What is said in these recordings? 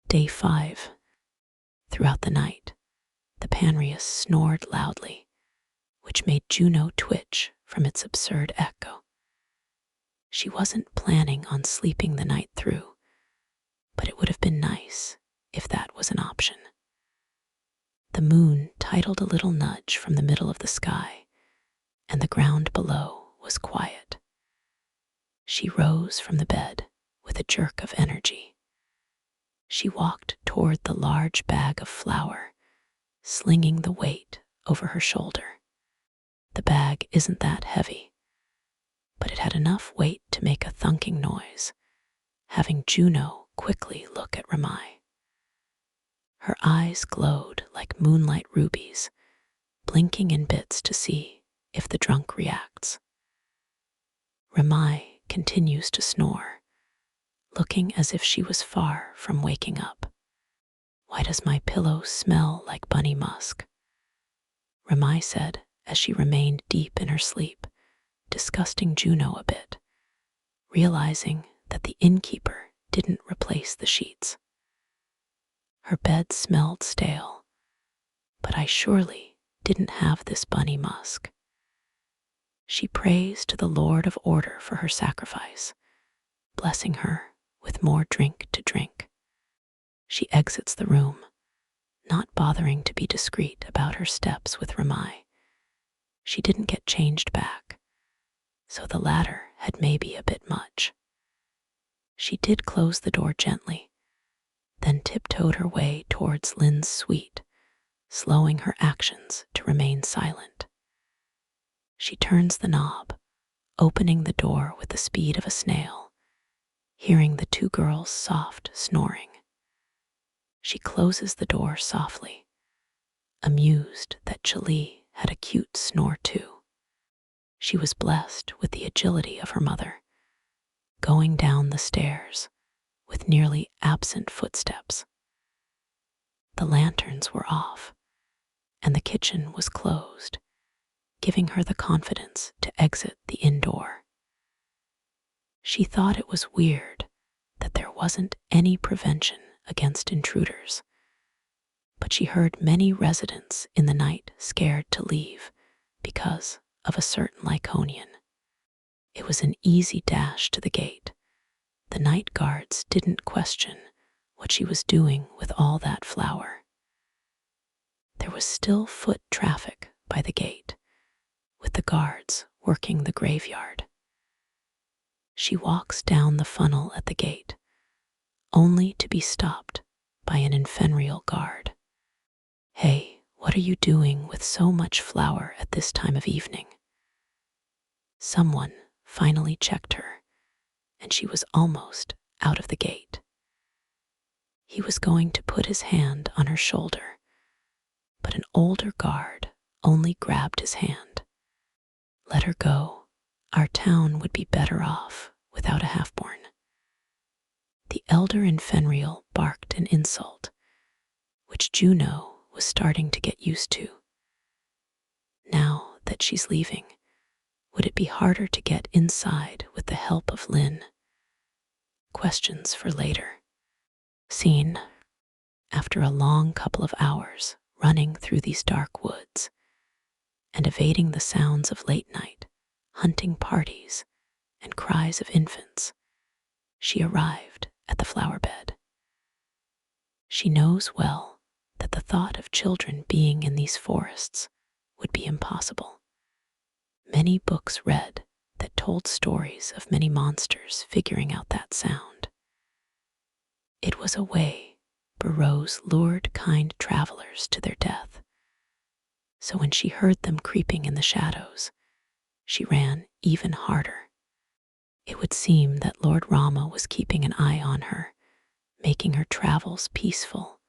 Day 5. Throughout the night, the Panrius snored loudly, which made Juno twitch from its absurd echo. She wasn't planning on sleeping the night through, but it would have been nice if that was an option. The moon titled a little nudge from the middle of the sky, and the ground below was quiet. She rose from the bed with a jerk of energy. She walked toward the large bag of flour, slinging the weight over her shoulder. The bag isn't that heavy, but it had enough weight to make a thunking noise, having Juno quickly look at Ramai. Her eyes glowed like moonlight rubies, blinking in bits to see if the drunk reacts. Ramai continues to snore, looking as if she was far from waking up. "Why does my pillow smell like bunny musk?" Ramai said as she remained deep in her sleep, disgusting Juno a bit, realizing that the innkeeper didn't replace the sheets. Her bed smelled stale, but I surely didn't have this bunny musk. She prays to the Lord of Order for her sacrifice, blessing her with more drink to drink. She exits the room, not bothering to be discreet about her steps with Ramai. She didn't get changed back, so the latter had maybe a bit much. She did close the door gently, then tiptoed her way towards Lynn's suite, slowing her actions to remain silent. She turns the knob, opening the door with the speed of a snail, hearing the two girls' soft snoring. She closes the door softly, amused that Chali had a cute snore too. She was blessed with the agility of her mother, going down the stairs with nearly absent footsteps. The lanterns were off, and the kitchen was closed, giving her the confidence to exit the indoor. She thought it was weird that there wasn't any prevention against intruders, but she heard many residents in the night scared to leave because of a certain Lyconian. It was an easy dash to the gate. The night guards didn't question what she was doing with all that flour. There was still foot traffic by the gate, with the guards working the graveyard. She walks down the funnel at the gate, only to be stopped by an infernal guard. "Hey, what are you doing with so much flour at this time of evening?" Someone finally checked her, and she was almost out of the gate. He was going to put his hand on her shoulder, but an older guard only grabbed his hand. "Let her go. Our town would be better off without a half-born." The elder infernal barked an insult, which Juno was starting to get used to. Now that she's leaving, would it be harder to get inside with the help of Lynn? Questions for later. Scene. After a long couple of hours running through these dark woods and evading the sounds of late night, hunting parties, and cries of infants, she arrived at the flower bed. She knows well that the thought of children being in these forests would be impossible. Many books read that told stories of many monsters figuring out that sound. It was a way burrows lured kind travelers to their death. So when she heard them creeping in the shadows, she ran even harder. It would seem that Lord Rama was keeping an eye on her, making her travels peaceful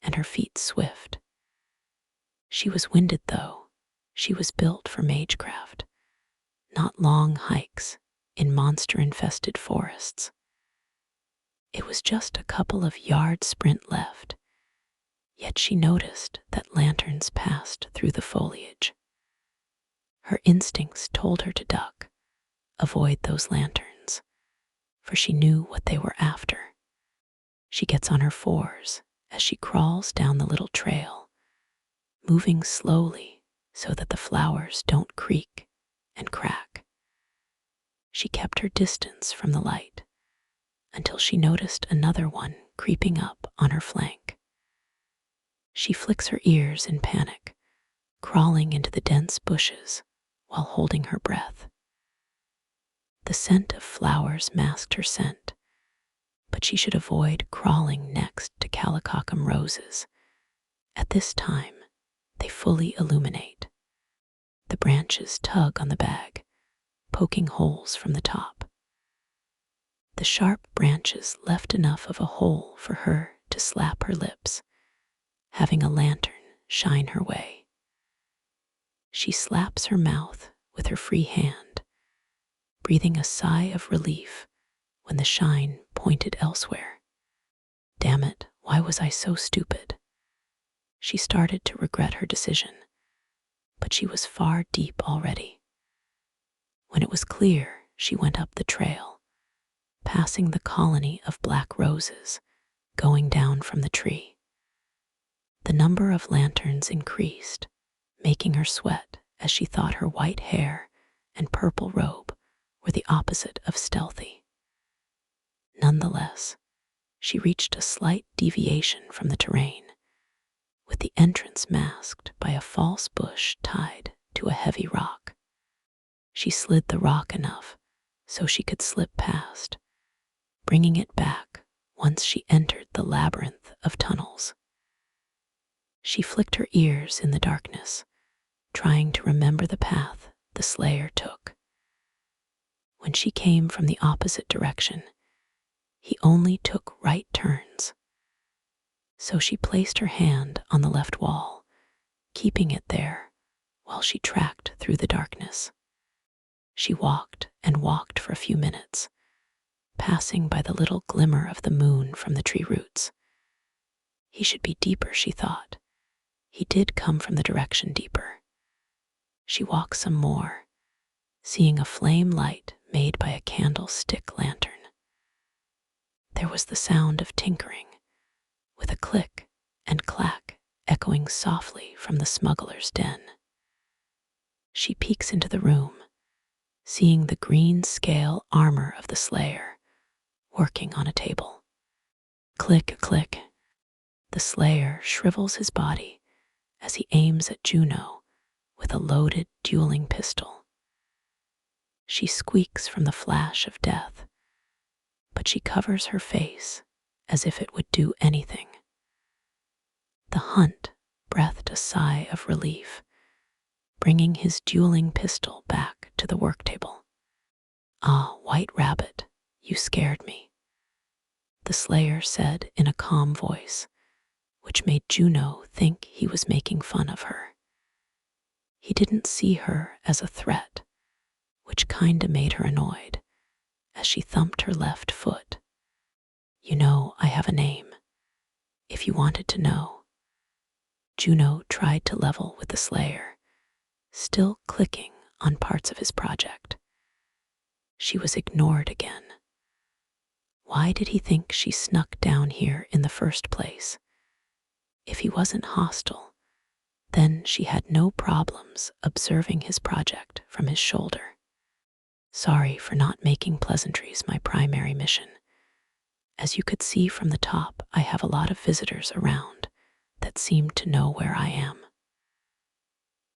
and her feet swift. She was winded though. She was built for magecraft, not long hikes in monster-infested forests. It was just a couple of yard sprint left, yet she noticed that lanterns passed through the foliage. Her instincts told her to duck, avoid those lanterns, for she knew what they were after. She gets on her fours as she crawls down the little trail, moving slowly so that the flowers don't creak and crack. She kept her distance from the light until she noticed another one creeping up on her flank. She flicks her ears in panic, crawling into the dense bushes while holding her breath. The scent of flowers masked her scent, but she should avoid crawling next to calicochum roses. At this time, they fully illuminate. The branches tug on the bag, poking holes from the top. The sharp branches left enough of a hole for her to slap her lips, having a lantern shine her way. She slaps her mouth with her free hand, breathing a sigh of relief when the shine pointed elsewhere. Damn it, why was I so stupid? She started to regret her decision, but she was far deep already. When it was clear, she went up the trail, passing the colony of black roses, going down from the tree. The number of lanterns increased, making her sweat as she thought her white hair and purple robe were the opposite of stealthy. Nonetheless, she reached a slight deviation from the terrain, with the entrance masked by a false bush tied to a heavy rock. She slid the rock enough so she could slip past, bringing it back once she entered the labyrinth of tunnels. She flicked her ears in the darkness, trying to remember the path the slayer took. When she came from the opposite direction, he only took right turns. So she placed her hand on the left wall, keeping it there while she tracked through the darkness. She walked and walked for a few minutes, passing by the little glimmer of the moon from the tree roots. He should be deeper, she thought. He did come from the direction deeper. She walked some more, seeing a flame light made by a candlestick lantern. There was the sound of tinkering, with a click and clack echoing softly from the smuggler's den. She peeks into the room, seeing the green scale armor of the slayer working on a table. Click, click. The slayer shrivels his body as he aims at Juno with a loaded dueling pistol. She squeaks from the flash of death, but she covers her face as if it would do anything. The hunt breathed a sigh of relief, bringing his dueling pistol back to the work table. "Ah, White Rabbit, you scared me," the slayer said in a calm voice, which made Juno think he was making fun of her. He didn't see her as a threat, which kinda made her annoyed as she thumped her left foot. "You know, I have a name, if you wanted to know." Juno tried to level with the slayer, still clicking on parts of his project. She was ignored again. Why did he think she snuck down here in the first place? If he wasn't hostile, then she had no problems observing his project from his shoulder. "Sorry for not making pleasantries my primary mission. As you could see from the top, I have a lot of visitors around that seem to know where I am."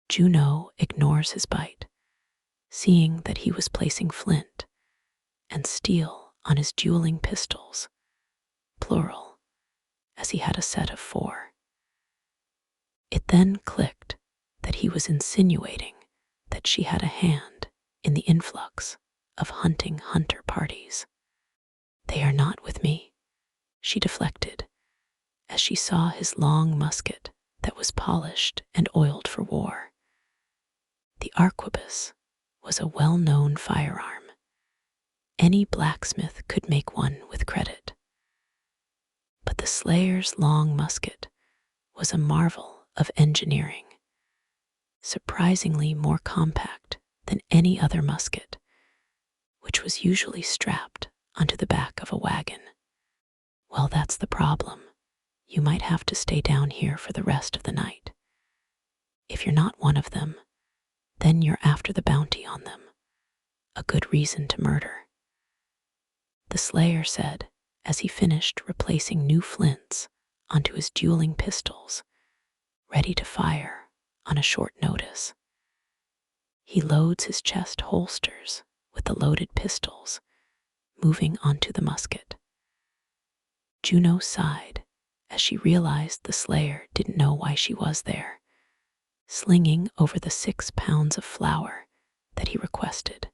Juno ignores his bite, seeing that he was placing flint and steel on his dueling pistols, plural, as he had a set of 4. It then clicked that he was insinuating that she had a hand in the influx of hunting hunter parties. "They are not with me," she deflected, as she saw his long musket that was polished and oiled for war. The arquebus was a well-known firearm. Any blacksmith could make one with credit. But the slayer's long musket was a marvel of engineering, surprisingly more compact than any other musket, which was usually strapped onto the back of a wagon. Well, that's the problem. You might have to stay down here for the rest of the night. If you're not one of them, then you're after the bounty on them. A good reason to murder. The slayer said as he finished replacing new flints onto his dueling pistols, ready to fire on a short notice. He loads his chest holsters with the loaded pistols, moving onto the musket. Juno sighed as she realized the slayer didn't know why she was there, slinging over the 6 pounds of flour that he requested.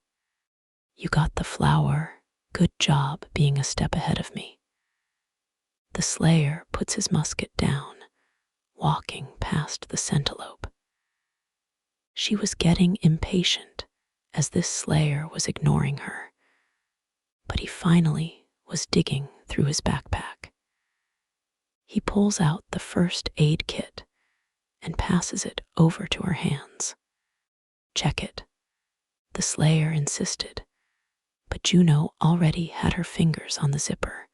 You got the flour. Good job being a step ahead of me. The slayer puts his musket down, walking past the centerlope. She was getting impatient as this slayer was ignoring her, but he finally was digging through his backpack. He pulls out the first aid kit and passes it over to her hands. Check it, the slayer insisted, but Juno already had her fingers on the zipper,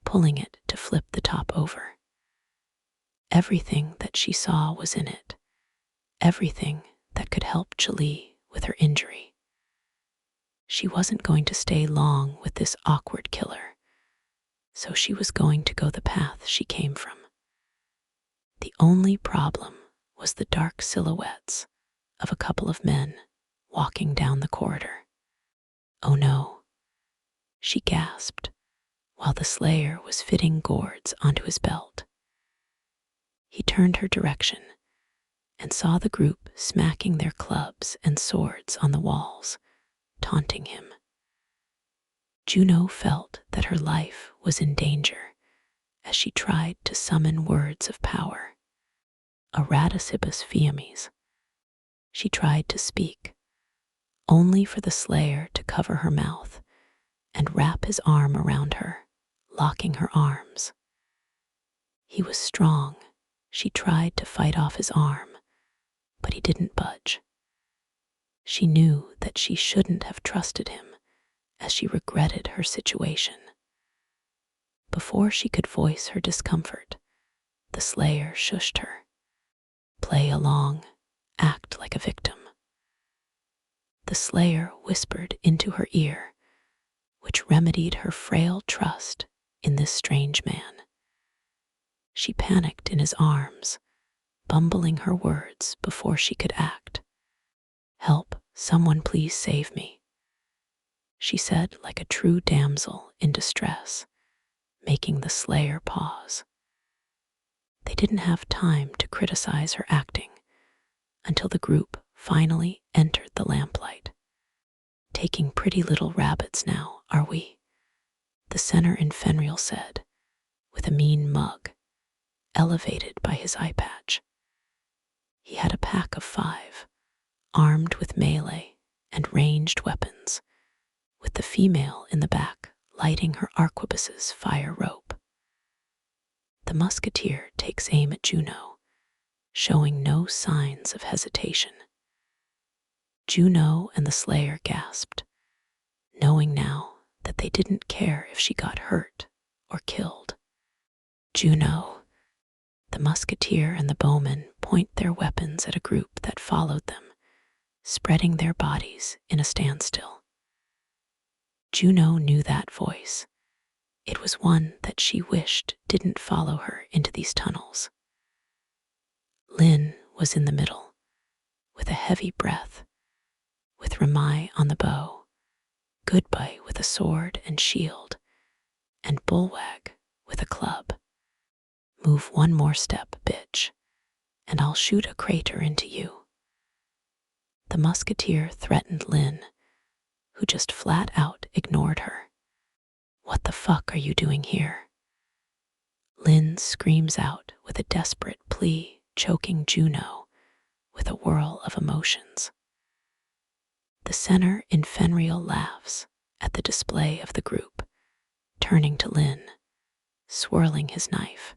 pulling it to flip the top over. Everything that she saw was in it, everything that could help Julie with her injury. She wasn't going to stay long with this awkward killer, so she was going to go the path she came from. The only problem was the dark silhouettes of a couple of men walking down the corridor. Oh no, she gasped while the slayer was fitting gourds onto his belt. He turned her direction and saw the group smacking their clubs and swords on the walls, taunting him. Juno felt that her life was in danger as she tried to summon words of power. Aradicibus fiamis. She tried to speak, only for the slayer to cover her mouth and wrap his arm around her, locking her arms. He was strong. She tried to fight off his arm, but he didn't budge. She knew that she shouldn't have trusted him as she regretted her situation. Before she could voice her discomfort, the slayer shushed her. Play along, act like a victim. The slayer whispered into her ear, which remedied her frail trust in this strange man. She panicked in his arms, bumbling her words before she could act. Help, someone please save me, she said like a true damsel in distress, making the slayer pause. They didn't have time to criticize her acting until the group finally entered the lamplight. Taking pretty little rabbits now, are we? The center in Fenrir said, with a mean mug, elevated by his eye patch. He had a pack of 5, armed with melee and ranged weapons, with the female in the back lighting her arquebus's fire rope. The musketeer takes aim at Juno, showing no signs of hesitation. Juno and the slayer gasped, knowing now that they didn't care if she got hurt or killed. Juno. The musketeer and the bowman point their weapons at a group that followed them, spreading their bodies in a standstill. Juno knew that voice. It was one that she wished didn't follow her into these tunnels. Lynn was in the middle, with a heavy breath, with Ramai on the bow, Goodbye with a sword and shield, and Bullwag with a club. Move one more step, bitch, and I'll shoot a crater into you. The musketeer threatened Lynn, who just flat out ignored her. What the fuck are you doing here? Lynn screams out with a desperate plea, choking Juno with a whirl of emotions. The center in Fenrir laughs at the display of the group, turning to Lynn, swirling his knife.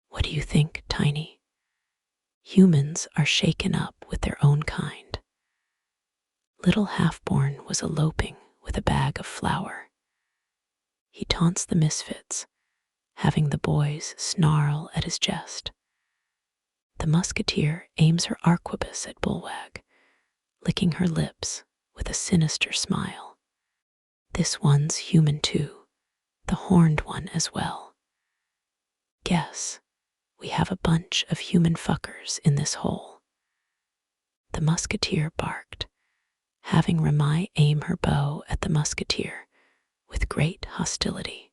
What do you think, Tiny? Humans are shaken up with their own kind. Little half-born was eloping with a bag of flour. He taunts the misfits, having the boys snarl at his jest. The musketeer aims her arquebus at Bullwag, licking her lips with a sinister smile. This one's human too, the horned one as well. Guess we have a bunch of human fuckers in this hole. The musketeer barked, having Ramai aim her bow at the musketeer with great hostility.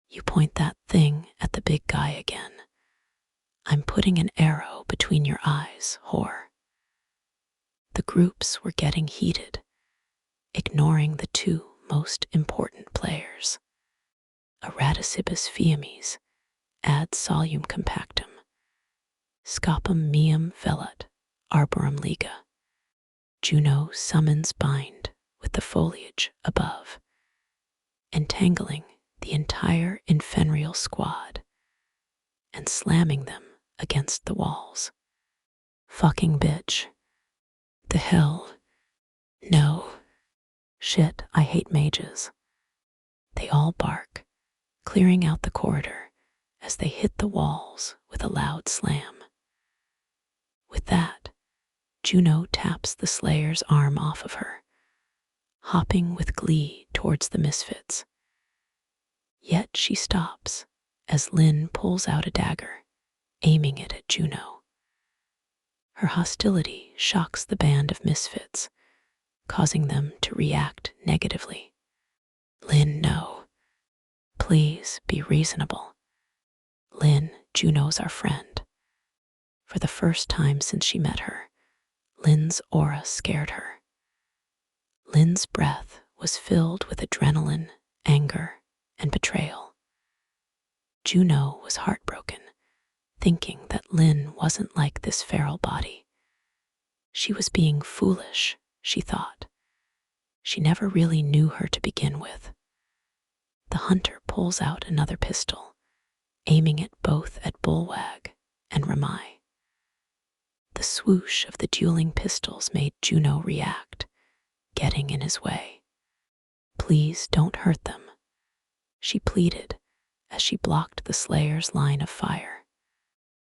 You point that thing at the big guy again. I'm putting an arrow between your eyes, whore. The groups were getting heated, ignoring the two most important players. Eratocibus fiames, ad solium compactum, scopum meum velut, arborum liga. Juno summons bind with the foliage above, entangling the entire infernal squad and slamming them against the walls. Fucking bitch. The hell? No. Shit, I hate mages. They all bark, clearing out the corridor as they hit the walls with a loud slam. With that, Juno taps the Slayer's arm off of her, hopping with glee towards the misfits. Yet she stops as Lynn pulls out a dagger, aiming it at Juno. Her hostility shocks the band of misfits, causing them to react negatively. Lynn, no. Please be reasonable. Lynn, Juno's our friend. For the first time since she met her, Lynn's aura scared her. Lynn's breath was filled with adrenaline, anger, and betrayal. Juno was heartbroken, thinking that Lynn wasn't like this feral body. She was being foolish, she thought. She never really knew her to begin with. The hunter pulls out another pistol, aiming it both at Bullwag and Ramai. The swoosh of the dueling pistols made Juno react, getting in his way. Please don't hurt them, she pleaded as she blocked the Slayer's line of fire.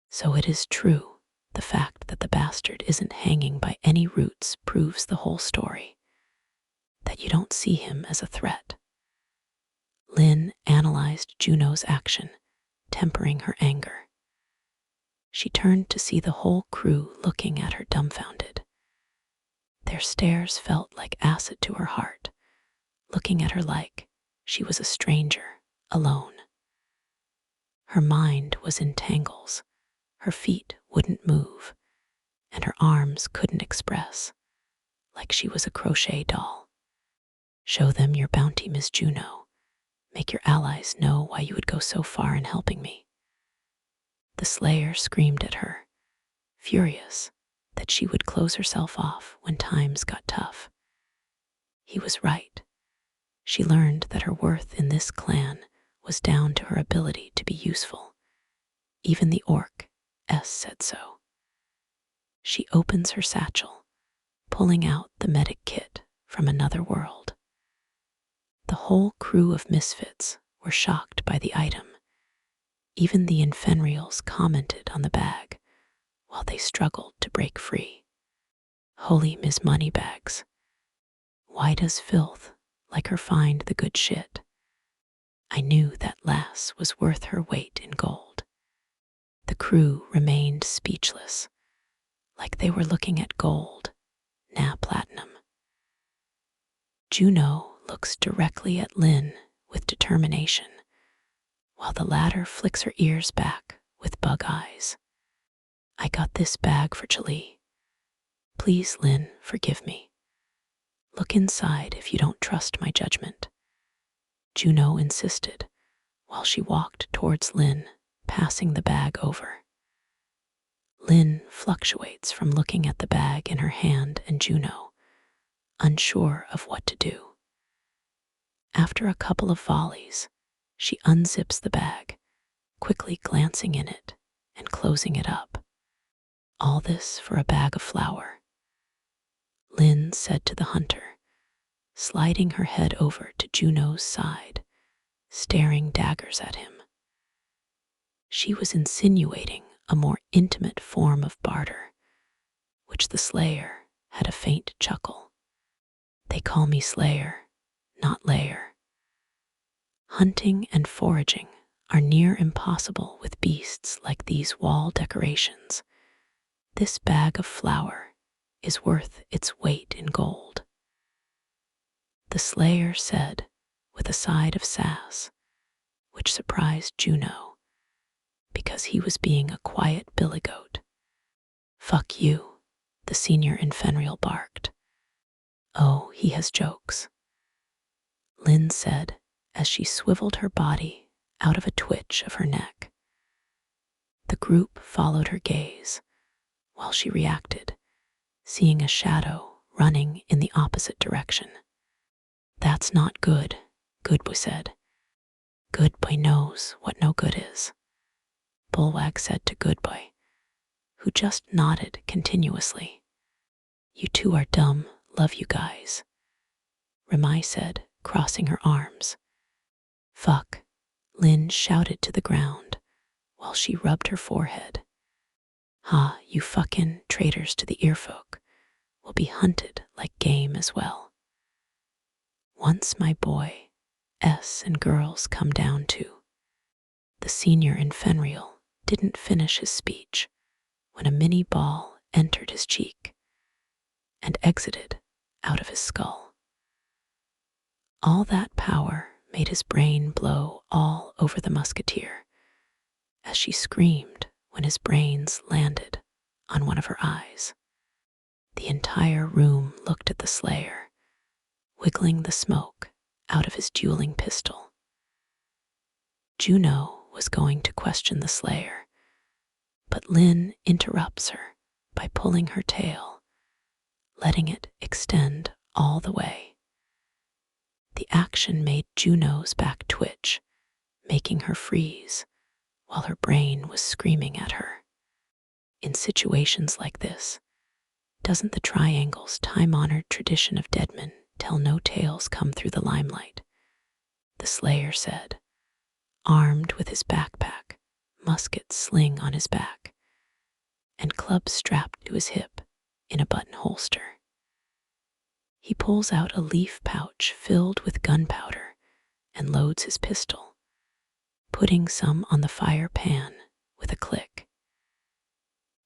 So it is true, the fact that the bastard isn't hanging by any roots proves the whole story, that you don't see him as a threat. Lynn analyzed Juno's action, tempering her anger. She turned to see the whole crew looking at her dumbfounded. Their stares felt like acid to her heart, looking at her like she was a stranger, alone. Her mind was in tangles, her feet wouldn't move, and her arms couldn't express, like she was a crochet doll. Show them your bounty, Miss Juno. Make your allies know why you would go so far in helping me. The Slayer screamed at her, furious that she would close herself off when times got tough. He was right. She learned that her worth in this clan was down to her ability to be useful. Even the orc S said so. She opens her satchel, pulling out the medic kit from another world. The whole crew of misfits were shocked by the item. Even the infernals commented on the bag, while they struggled to break free. Holy Miss Moneybags. Why does filth like her find the good shit? I knew that lass was worth her weight in gold. The crew remained speechless, like they were looking at gold, now platinum. Juno looks directly at Lynn with determination, while the latter flicks her ears back with bug eyes. I got this bag for Chali. Please, Lynn, forgive me. Look inside if you don't trust my judgment. Juno insisted, while she walked towards Lynn, passing the bag over. Lynn fluctuates from looking at the bag in her hand and Juno, unsure of what to do. After a couple of volleys, she unzips the bag, quickly glancing in it and closing it up. All this for a bag of flour. Lynn said to the hunter, sliding her head over to Juno's side, staring daggers at him. she was insinuating a more intimate form of barter, which the slayer had a faint chuckle. They call me Slayer, not Layer. Hunting and foraging are near impossible with beasts like these wall decorations. This bag of flour is worth its weight in gold. The slayer said with a side of sass, which surprised Juno, because he was being a quiet billygoat. Fuck you, the senior in Fenrir barked. Oh, he has jokes, Lynn said as she swiveled her body out of a twitch of her neck. The group followed her gaze while she reacted, seeing a shadow running in the opposite direction. That's not good, Goodboy said. Goodboy knows what no good is, Bullwag said to Goodboy, who just nodded continuously. You two are dumb, love you guys, Remai said, crossing her arms. Fuck, Lynn shouted to the ground while she rubbed her forehead. Ha, you fucking traitors to the earfolk will be hunted like game as well. Once my boy, S and girls come down too. The senior in Fenrir didn't finish his speech when a mini ball entered his cheek and exited out of his skull. All that power made his brain blow all over the musketeer as she screamed when his brains landed on one of her eyes. The entire room looked at the slayer, wiggling the smoke out of his dueling pistol. Juno was going to question the slayer, but Lynn interrupts her by pulling her tail, letting it extend all the way. The action made Juno's back twitch, making her freeze, while her brain was screaming at her. In situations like this, doesn't the triangle's time-honored tradition of deadmen tell no tales come through the limelight? The slayer said, armed with his backpack, musket sling on his back, and club strapped to his hip in a button holster. He pulls out a leaf pouch filled with gunpowder and loads his pistol, putting some on the fire pan with a click.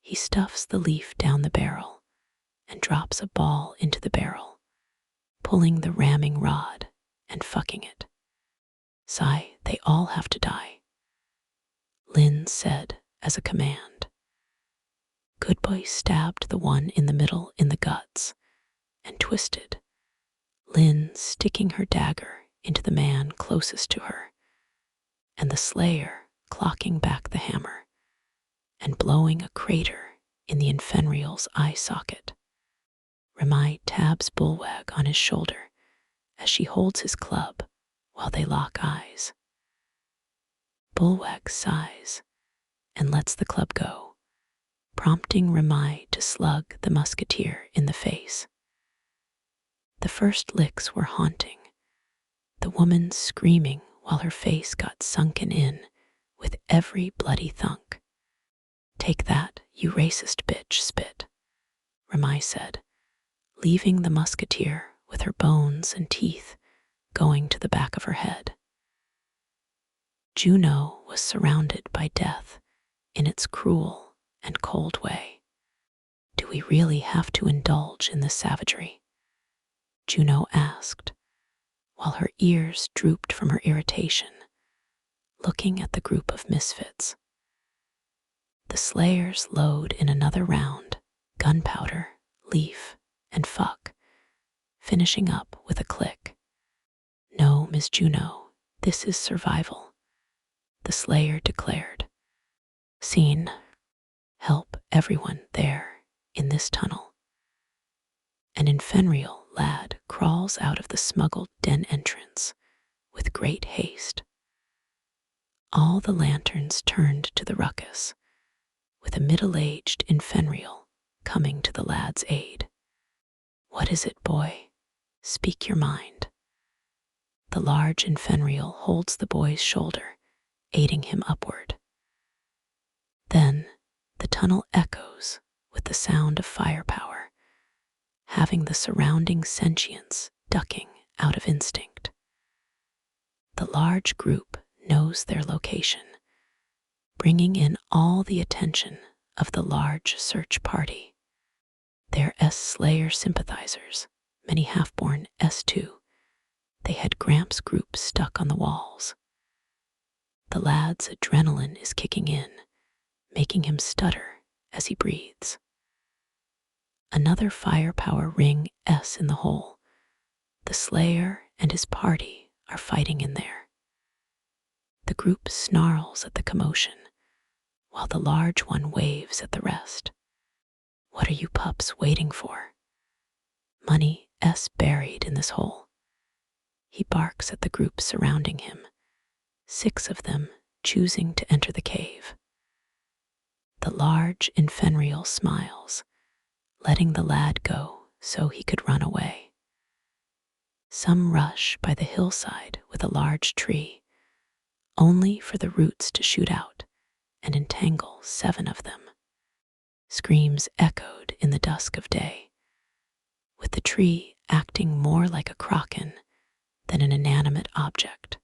He stuffs the leaf down the barrel and drops a ball into the barrel, pulling the ramming rod and fucking it. Sigh, they all have to die, Lynn said as a command. Goodboy stabbed the one in the middle in the guts and twisted, Lynn sticking her dagger into the man closest to her, and the slayer clocking back the hammer and blowing a crater in the Infenrial's eye socket. Remai tabs Bullwag on his shoulder as she holds his club while they lock eyes. Bullwag sighs and lets the club go, prompting Remai to slug the musketeer in the face. The first licks were haunting, the woman screaming while her face got sunken in with every bloody thunk. Take that, you racist bitch, spit, Remai said, leaving the musketeer with her bones and teeth going to the back of her head. Juno was surrounded by death in its cruel and cold way. Do we really have to indulge in this savagery? Juno asked, while her ears drooped from her irritation, looking at the group of misfits. The slayers load in another round, gunpowder, leaf, and fuck, finishing up with a click. No, Miss Juno, this is survival, the slayer declared. Scene. Help everyone there in this tunnel. An Infenrial lad crawls out of the smuggled den entrance with great haste. All the lanterns turned to the ruckus, with a middle-aged Infenrial coming to the lad's aid. What is it, boy? Speak your mind. The large Infenrial holds the boy's shoulder, aiding him upward. tunnel echoes with the sound of firepower, having the surrounding sentience ducking out of instinct. The large group knows their location, bringing in all the attention of the large search party. They're S-Slayer sympathizers, many half-born S2. They had Gramps' group stuck on the walls. The lad's adrenaline is kicking in, making him stutter as he breathes. Another firepower ring S in the hole. The Slayer and his party are fighting in there. The group snarls at the commotion, while the large one waves at the rest. What are you pups waiting for? Money S buried in this hole. He barks at the group surrounding him, 6 of them choosing to enter the cave. The large Infenrial smiles, letting the lad go so he could run away. Some rush by the hillside with a large tree, only for the roots to shoot out and entangle 7 of them. Screams echoed in the dusk of day, with the tree acting more like a kraken than an inanimate object.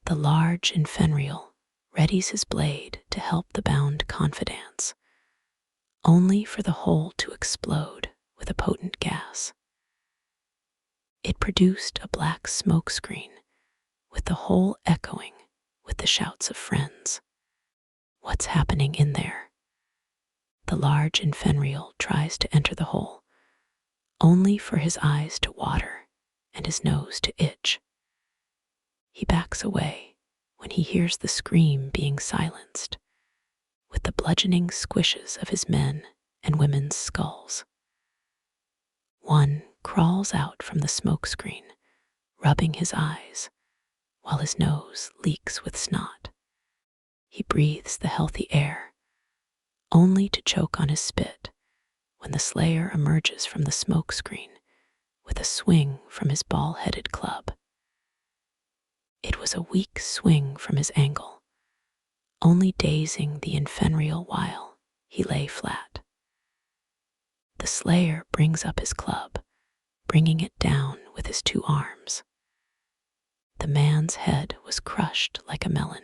The large Infenrial readies his blade to help the bound confidants, only for the hole to explode with a potent gas. It produced a black smoke screen, with the hole echoing with the shouts of friends. What's happening in there? The large Infenrial tries to enter the hole, only for his eyes to water and his nose to itch. He backs away when he hears the scream being silenced, with the bludgeoning squishes of his men and women's skulls. One crawls out from the smoke screen, rubbing his eyes, while his nose leaks with snot. He breathes the healthy air, only to choke on his spit when the Slayer emerges from the smoke screen with a swing from his ball-headed club. It was a weak swing from his angle, only dazing the Infenrial while he lay flat. The Slayer brings up his club, bringing it down with his 2 arms. The man's head was crushed like a melon,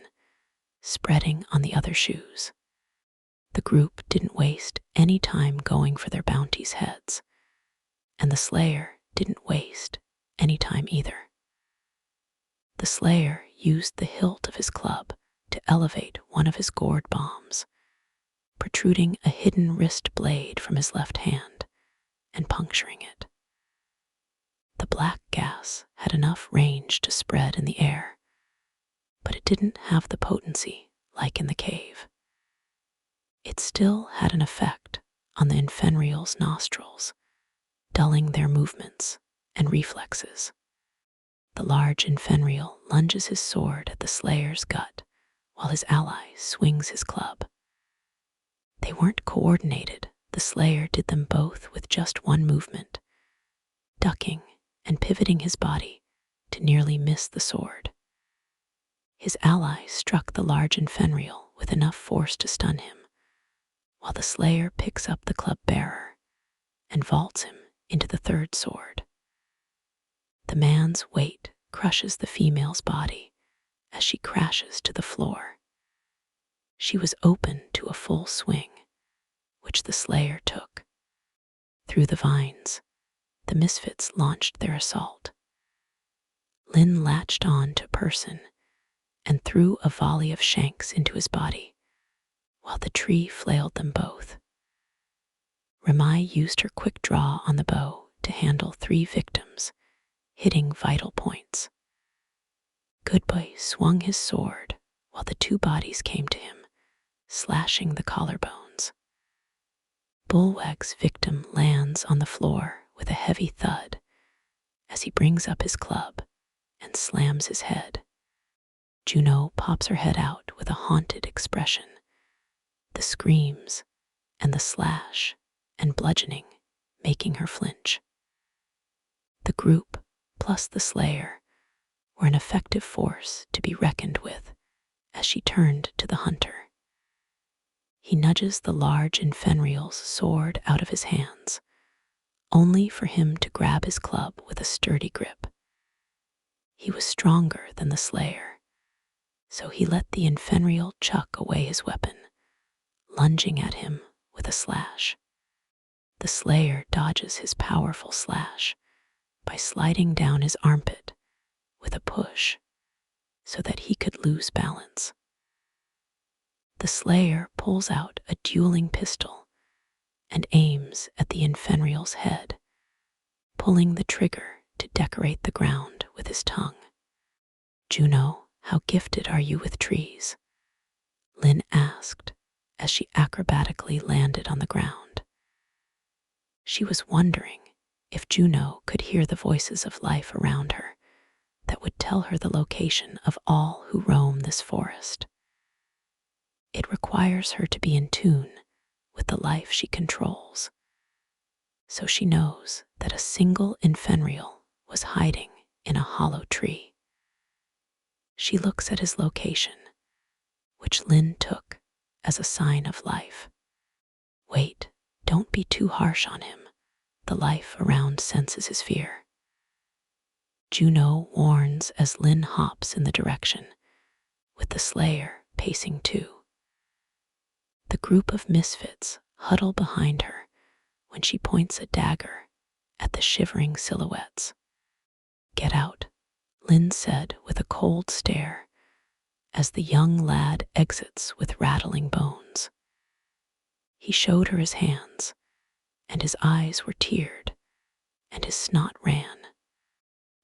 spreading on the other shoes. The group didn't waste any time going for their bounties' heads, and the Slayer didn't waste any time either. The Slayer used the hilt of his club to elevate one of his gourd bombs, protruding a hidden wrist blade from his left hand and puncturing it. The black gas had enough range to spread in the air, but it didn't have the potency like in the cave. It still had an effect on the Infenrial's nostrils, dulling their movements and reflexes. The large Infenrial lunges his sword at the Slayer's gut, while his ally swings his club. They weren't coordinated. The Slayer did them both with just one movement, ducking and pivoting his body to nearly miss the sword. His ally struck the large Infenrial with enough force to stun him, while the Slayer picks up the club bearer and vaults him into the 3rd sword. The man's weight crushes the female's body as she crashes to the floor. She was open to a full swing, which the Slayer took. Through the vines, the Misfits launched their assault. Lynn latched on to Person and threw a volley of shanks into his body, while the tree flailed them both. Ramai used her quick draw on the bow to handle 3 victims, hitting vital points. Goodboy swung his sword while the 2 bodies came to him, slashing the collarbones. Bullwag's victim lands on the floor with a heavy thud as he brings up his club and slams his head. Juno pops her head out with a haunted expression. The screams and the slash and bludgeoning making her flinch. The group, plus the Slayer, were an effective force to be reckoned with as she turned to the hunter. He nudges the large Infenriel's sword out of his hands, only for him to grab his club with a sturdy grip. He was stronger than the slayer, so he let the Infenriel chuck away his weapon, lunging at him with a slash. The slayer dodges his powerful slash by sliding down his armpit with a push so that he could lose balance. The slayer pulls out a dueling pistol and aims at the Infenriel's head, pulling the trigger to decorate the ground with his tongue. "Juno, how gifted are you with trees?" Lynn asked as she acrobatically landed on the ground. She was wondering if Juno could hear the voices of life around her that would tell her the location of all who roam this forest. It requires her to be in tune with the life she controls, so she knows that a single Infenriel was hiding in a hollow tree. She looks at his location, which Lynn took as a sign of life. "Wait, don't be too harsh on him. The life around senses his fear," Juno warns as Lynn hops in the direction, with the slayer pacing too. The group of misfits huddle behind her when she points a dagger at the shivering silhouettes. "Get out," Lynn said with a cold stare as the young lad exits with rattling bones. He showed her his hands, and his eyes were teared, and his snot ran.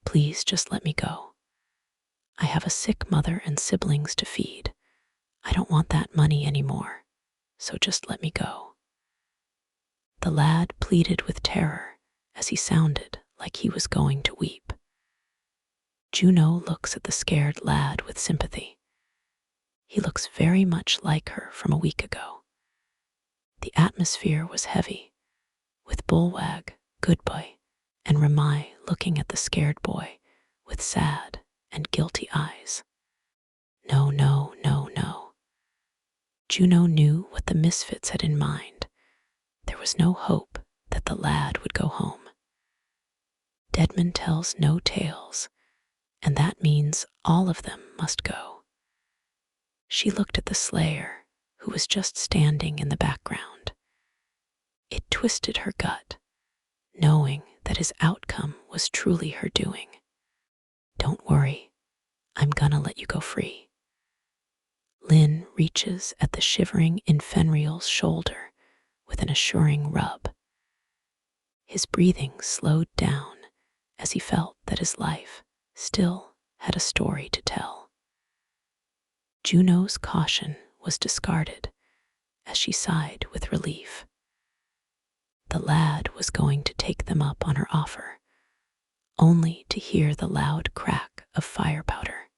"Please just let me go. I have a sick mother and siblings to feed. I don't want that money anymore, so just let me go." The lad pleaded with terror as he sounded like he was going to weep. Juno looks at the scared lad with sympathy. He looks very much like her from a week ago. The atmosphere was heavy, with Bullwag, Goodboy, and Ramai looking at the scared boy with sad and guilty eyes. No, no, no, no. Juno knew what the misfits had in mind. There was no hope that the lad would go home. Deadman tells no tales, and that means all of them must go. She looked at the slayer, who was just standing in the background. It twisted her gut, knowing that his outcome was truly her doing. "Don't worry, I'm gonna let you go free." Lynn reaches at the shivering Infenriel's shoulder with an assuring rub. His breathing slowed down as he felt that his life still had a story to tell. Juno's caution was discarded as she sighed with relief. The lad was going to take them up on her offer, only to hear the loud crack of fire powder.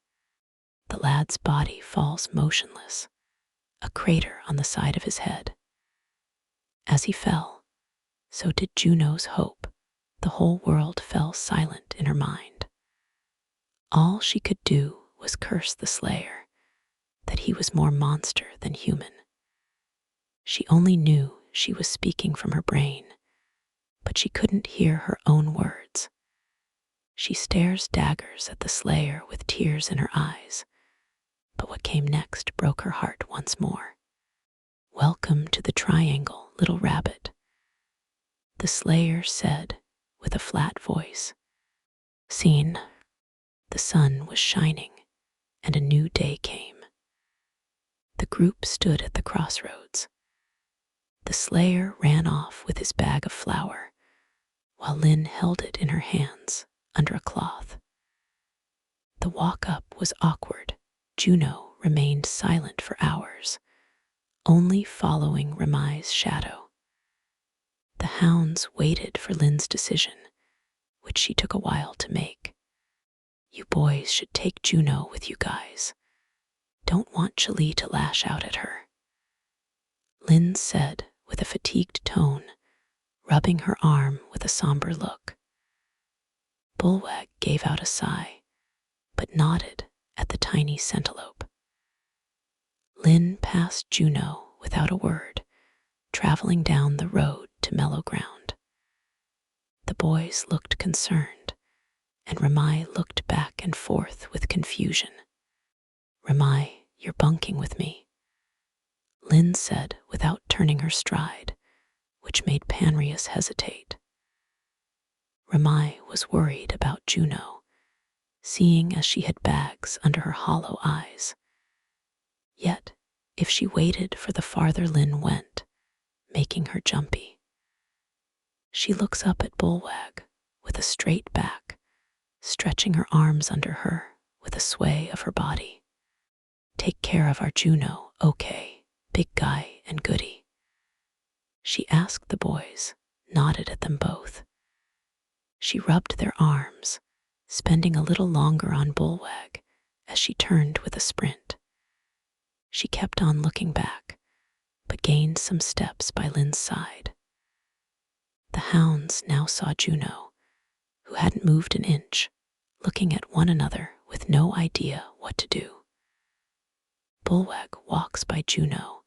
The lad's body falls motionless, a crater on the side of his head. As he fell, so did Juno's hope. The whole world fell silent in her mind. All she could do was curse the slayer, that he was more monster than human. She only knew she was speaking from her brain, but she couldn't hear her own words. She stares daggers at the slayer with tears in her eyes, but what came next broke her heart once more. "Welcome to the triangle, little rabbit," the slayer said with a flat voice. Scene. The sun was shining, and a new day came. The group stood at the crossroads. The slayer ran off with his bag of flour, while Lynn held it in her hands under a cloth. The walk up was awkward. Juno remained silent for hours, only following Ramai's shadow. The hounds waited for Lynn's decision, which she took a while to make. "You boys should take Juno with you guys. Don't want Chali to lash out at her," Lynn said with a fatigued tone, rubbing her arm with a somber look. Bullwag gave out a sigh, but nodded at the tiny centelope. Lynn passed Juno without a word, traveling down the road to mellow ground. The boys looked concerned, and Ramai looked back and forth with confusion. "Ramai, you're bunking with me," Lynn said without turning her stride, which made Panrius hesitate. Ramai was worried about Juno, seeing as she had bags under her hollow eyes. Yet, if she waited for the farther Lynn went, making her jumpy. She looks up at Bullwag with a straight back, stretching her arms under her with a sway of her body. "Take care of our Juno, okay, big guy and goody?" She asked the boys, nodded at them both. She rubbed their arms, spending a little longer on Bullwag as she turned with a sprint. She kept on looking back, but gained some steps by Lynn's side. The hounds now saw Juno, who hadn't moved an inch, looking at one another with no idea what to do. Bullwag walks by Juno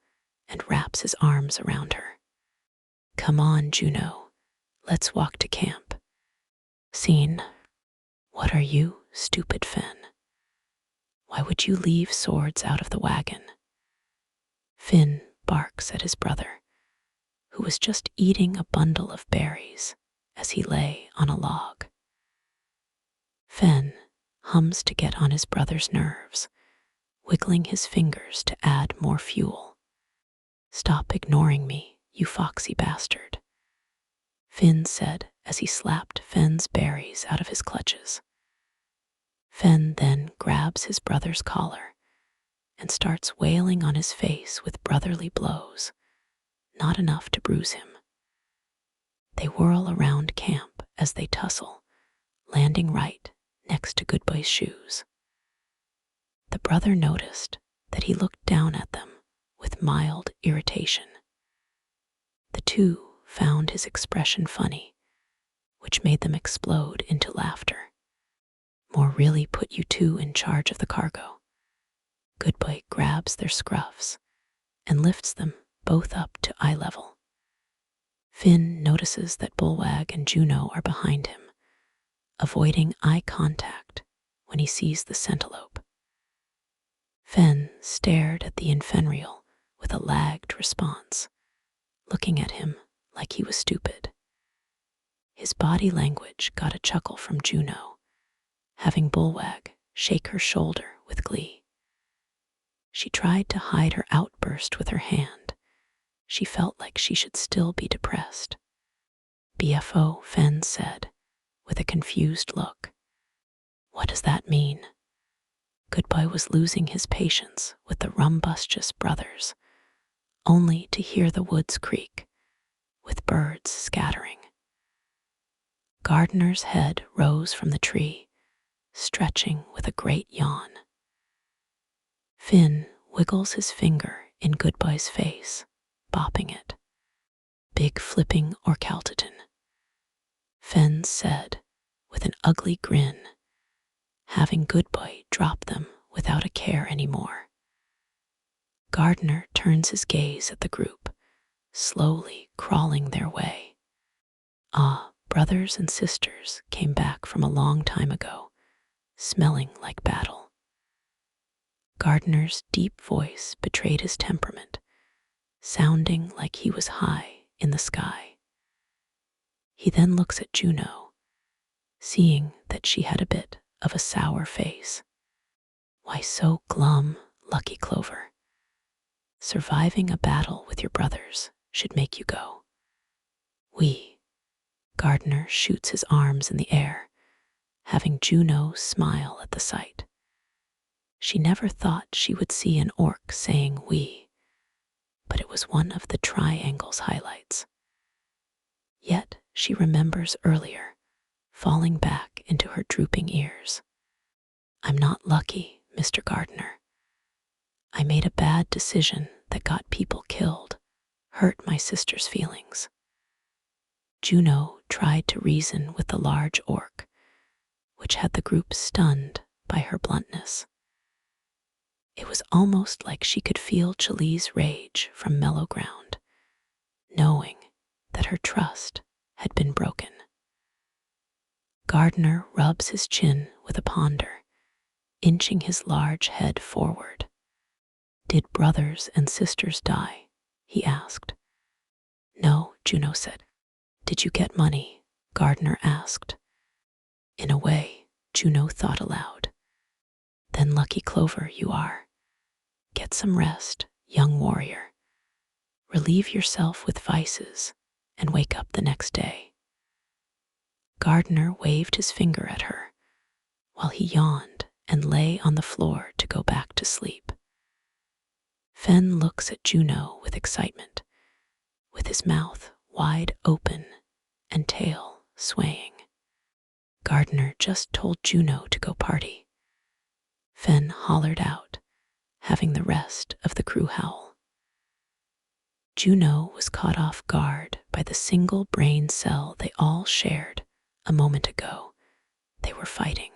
and wraps his arms around her. "Come on, Juno, let's walk to camp." Scene. "What are you, stupid Finn? Why would you leave swords out of the wagon?" Finn barks at his brother, who was just eating a bundle of berries as he lay on a log. Finn hums to get on his brother's nerves, wiggling his fingers to add more fuel. "Stop ignoring me, you foxy bastard," Finn said as he slapped Fenn's berries out of his clutches. Fenn then grabs his brother's collar and starts wailing on his face with brotherly blows, not enough to bruise him. They whirl around camp as they tussle, landing right next to Goodboy's shoes. The brother noticed that he looked down at them with mild irritation. The two found his expression funny, which made them explode into laughter. "More really put you two in charge of the cargo." Goodboy grabs their scruffs and lifts them both up to eye level. Finn notices that Bullwag and Juno are behind him, avoiding eye contact when he sees the centerlope. Fenn stared at the infenrial with a lagged response, looking at him like he was stupid. His body language got a chuckle from Juno, having Bullwag shake her shoulder with glee. She tried to hide her outburst with her hand. She felt like she should still be depressed. "BFO," Fenn said, with a confused look. "What does that mean?" Goodboy was losing his patience with the rumbustious brothers, only to hear the woods creak, with birds scattering. Gardener's head rose from the tree, stretching with a great yawn. Finn wiggles his finger in Goodboy's face, bopping it. "Big flipping orcaltiton," Fenn said with an ugly grin, having Goodboy drop them without a care anymore. Gardner turns his gaze at the group, slowly crawling their way. Brothers and sisters came back from a long time ago, smelling like battle. Gardner's deep voice betrayed his temperament, sounding like he was high in the sky. He then looks at Juno, seeing that she had a bit of a sour face. "Why so glum, Lucky Clover? Surviving a battle with your brothers should make you go." Gardner shoots his arms in the air, having Juno smile at the sight. She never thought she would see an orc saying "we," but it was one of the triangle's highlights. Yet she remembers earlier, falling back into her drooping ears. "I'm not lucky, Mr. Gardner. I made a bad decision that got people killed, hurt my sister's feelings." Juno tried to reason with the large orc, which had the group stunned by her bluntness. It was almost like she could feel Chali's rage from mellow ground, knowing that her trust had been broken. Gardener rubs his chin with a ponder, inching his large head forward. Did brothers and sisters die? He asked. No, Juno said. Did you get money? Gardener asked. In a way, Juno thought aloud. Then lucky clover you are. Get some rest, young warrior. Relieve yourself with vices and wake up the next day. Gardener waved his finger at her while he yawned and lay on the floor to go back to sleep. Fen looks at Juno with excitement, with his mouth wide open and tail swaying. Gardener just told Juno to go party. Fen hollered out, having the rest of the crew howl. Juno was caught off guard by the single brain cell they all shared a moment ago. They were fighting.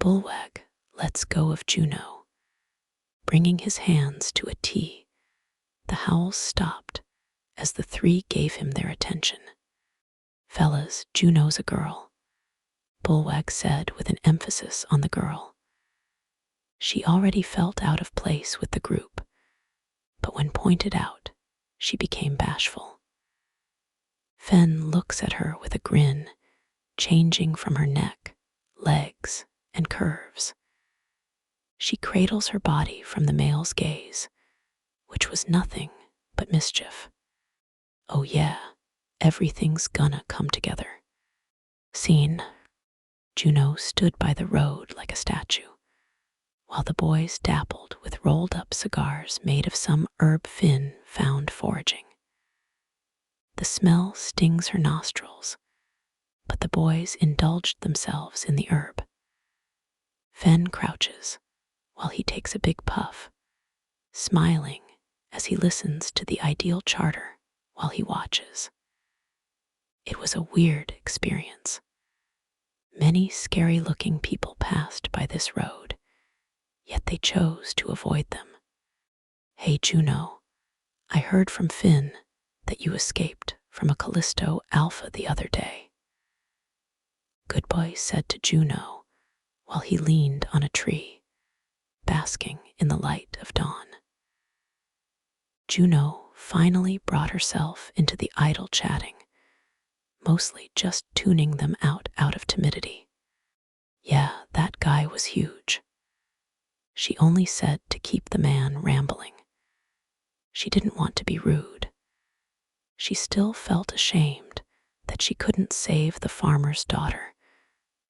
Bullwag lets go of Juno. Bringing his hands to a T, the howls stopped as the three gave him their attention. Fellas, Juno's a girl, Bullwag said with an emphasis on the girl. She already felt out of place with the group, but when pointed out, she became bashful. Fen looks at her with a grin, changing from her neck, legs, and curves. She cradles her body from the male's gaze, which was nothing but mischief. Oh yeah, everything's gonna come together. Scene. Juno stood by the road like a statue, while the boys dappled with rolled-up cigars made of some herb Finn found foraging. The smell stings her nostrils, but the boys indulged themselves in the herb. Fen crouches while he takes a big puff, smiling as he listens to the ideal charter while he watches. It was a weird experience. Many scary-looking people passed by this road, yet they chose to avoid them. Hey Juno, I heard from Finn that you escaped from a Callisto Alpha the other day. Goodboy said to Juno while he leaned on a tree, basking in the light of dawn. Juno finally brought herself into the idle chatting, mostly just tuning them out of timidity. Yeah, that guy was huge. She only said to keep the man rambling. She didn't want to be rude. She still felt ashamed that she couldn't save the farmer's daughter.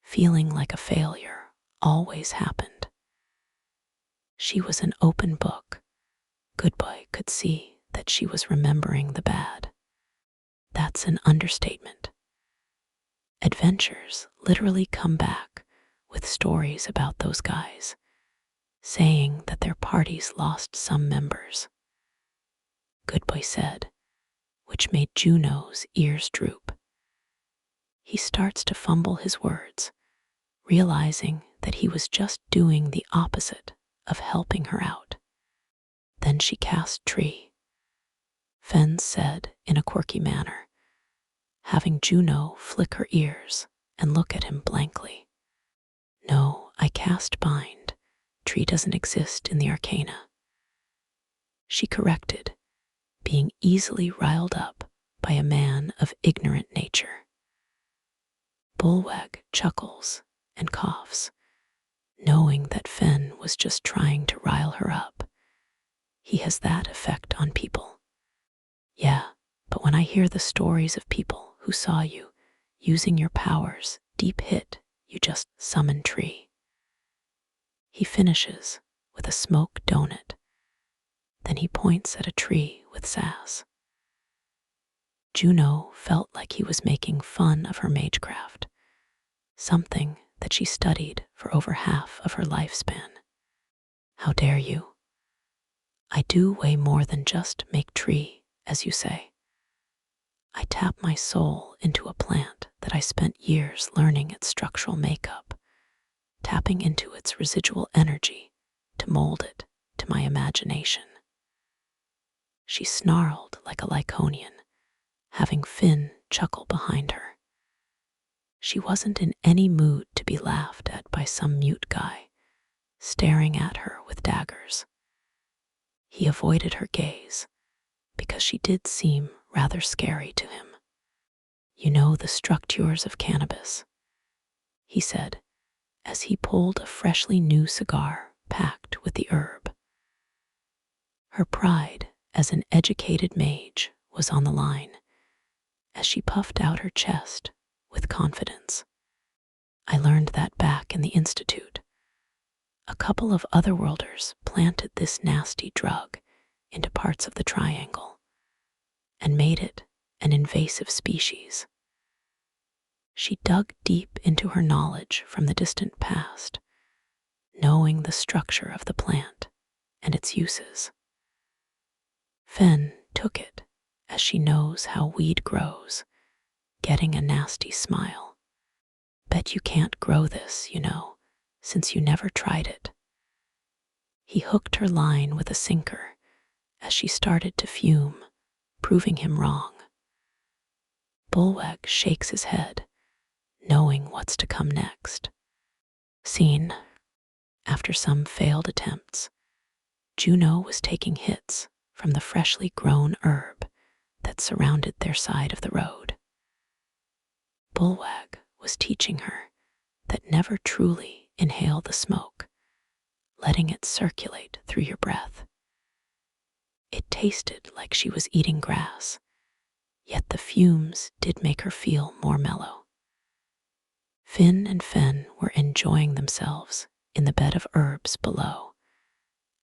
Feeling like a failure always happened. She was an open book. Goodboy could see that she was remembering the bad. That's an understatement. Adventures literally come back with stories about those guys, saying that their parties lost some members. Goodboy said, which made Juno's ears droop. He starts to fumble his words, realizing that he was just doing the opposite of helping her out. Then she cast tree. Fen said in a quirky manner, having Juno flick her ears and look at him blankly. No, I cast bind. Tree doesn't exist in the arcana. She corrected, being easily riled up by a man of ignorant nature. Bullwag chuckles and coughs, knowing that Fen was just trying to rile her up. He has that effect on people. Yeah, but when I hear the stories of people who saw you using your powers, deep hit, you just summon tree. He finishes with a smoke donut. Then he points at a tree with sass. Juno felt like he was making fun of her magecraft, something that she studied for over half of her lifespan. How dare you? I do way more than just make tree, as you say. I tap my soul into a plant that I spent years learning its structural makeup, tapping into its residual energy to mold it to my imagination. She snarled like a Lyconian, having Finn chuckle behind her. She wasn't in any mood to be laughed at by some mute guy, staring at her with daggers. He avoided her gaze, because she did seem rather scary to him. "You know the structures of cannabis," he said, as he pulled a freshly new cigar packed with the herb. Her pride as an educated mage was on the line, as she puffed out her chest with confidence. "I learned that back in the Institute. A couple of otherworlders planted this nasty drug into parts of the triangle and made it an invasive species." She dug deep into her knowledge from the distant past, knowing the structure of the plant and its uses. Fen took it as she knows how weed grows, getting a nasty smile. "Bet you can't grow this, since you never tried it." He hooked her line with a sinker as she started to fume, proving him wrong. Bullweg shakes his head, knowing what's to come next. Scene. After some failed attempts, Juno was taking hits from the freshly grown herb that surrounded their side of the road. Bullweg was teaching her that never truly inhale the smoke, letting it circulate through your breath. It tasted like she was eating grass, yet the fumes did make her feel more mellow. Finn and Fen were enjoying themselves in the bed of herbs below,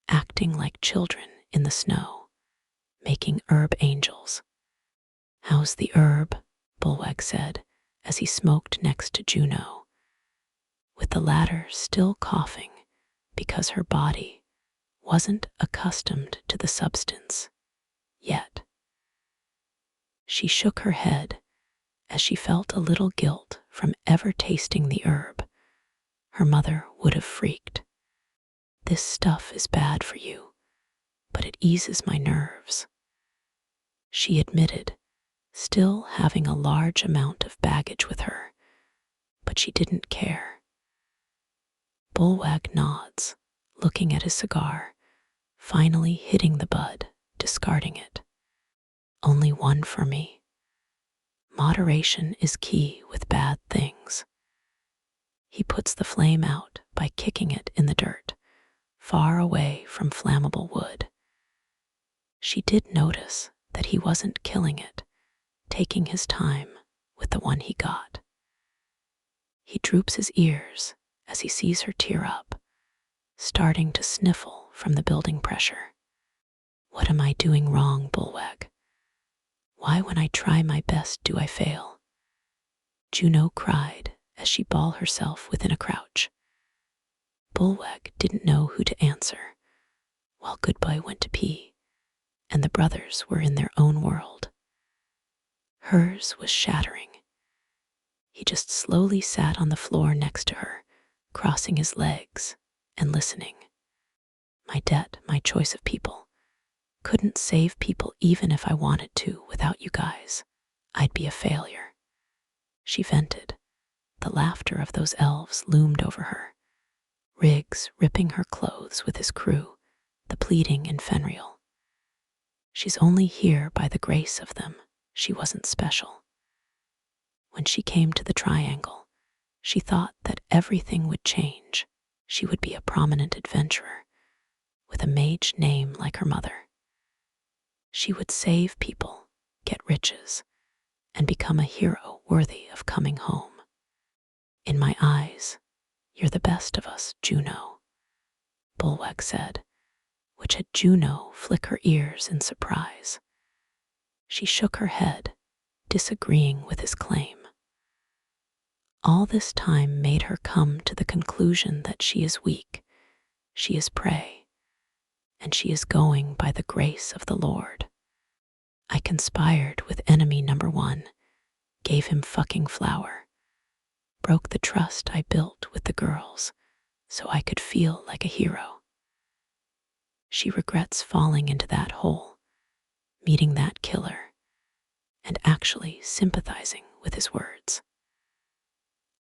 acting like children in the snow, making herb angels. "How's the herb?" Bullweg said as he smoked next to Juno, with the latter still coughing because her body wasn't accustomed to the substance yet. She shook her head as she felt a little guilt from ever tasting the herb. Her mother would have freaked. "This stuff is bad for you, but it eases my nerves," she admitted, still having a large amount of baggage with her, but she didn't care. Bullweg nods, looking at his cigar, finally hitting the bud, discarding it. "Only one for me. Moderation is key with bad things." He puts the flame out by kicking it in the dirt, far away from flammable wood. She did notice that he wasn't killing it, taking his time with the one he got. He droops his ears as he sees her tear up, starting to sniffle from the building pressure. "What am I doing wrong, Bullweg? Why when I try my best do I fail?" Juno cried as she balled herself within a crouch. Bullweg didn't know who to answer, while Goodboy went to pee, and the brothers were in their own world. Hers was shattering. He just slowly sat on the floor next to her, crossing his legs and listening. "My debt, my choice of people. Couldn't save people even if I wanted to without you guys. I'd be a failure." She vented. The laughter of those elves loomed over her. Riggs ripping her clothes with his crew, the pleading in Fenrir. She's only here by the grace of them. She wasn't special. When she came to the triangle, she thought that everything would change. She would be a prominent adventurer, with a mage name like her mother. She would save people, get riches, and become a hero worthy of coming home. "In my eyes, you're the best of us, Juno," Bullweg said, which had Juno flick her ears in surprise. She shook her head, disagreeing with his claim. All this time made her come to the conclusion that she is weak, she is prey, and she is going by the grace of the Lord. "I conspired with enemy number 1, gave him fucking flour, broke the trust I built with the girls so I could feel like a hero. She regrets falling into that hole, meeting that killer, and actually sympathizing with his words.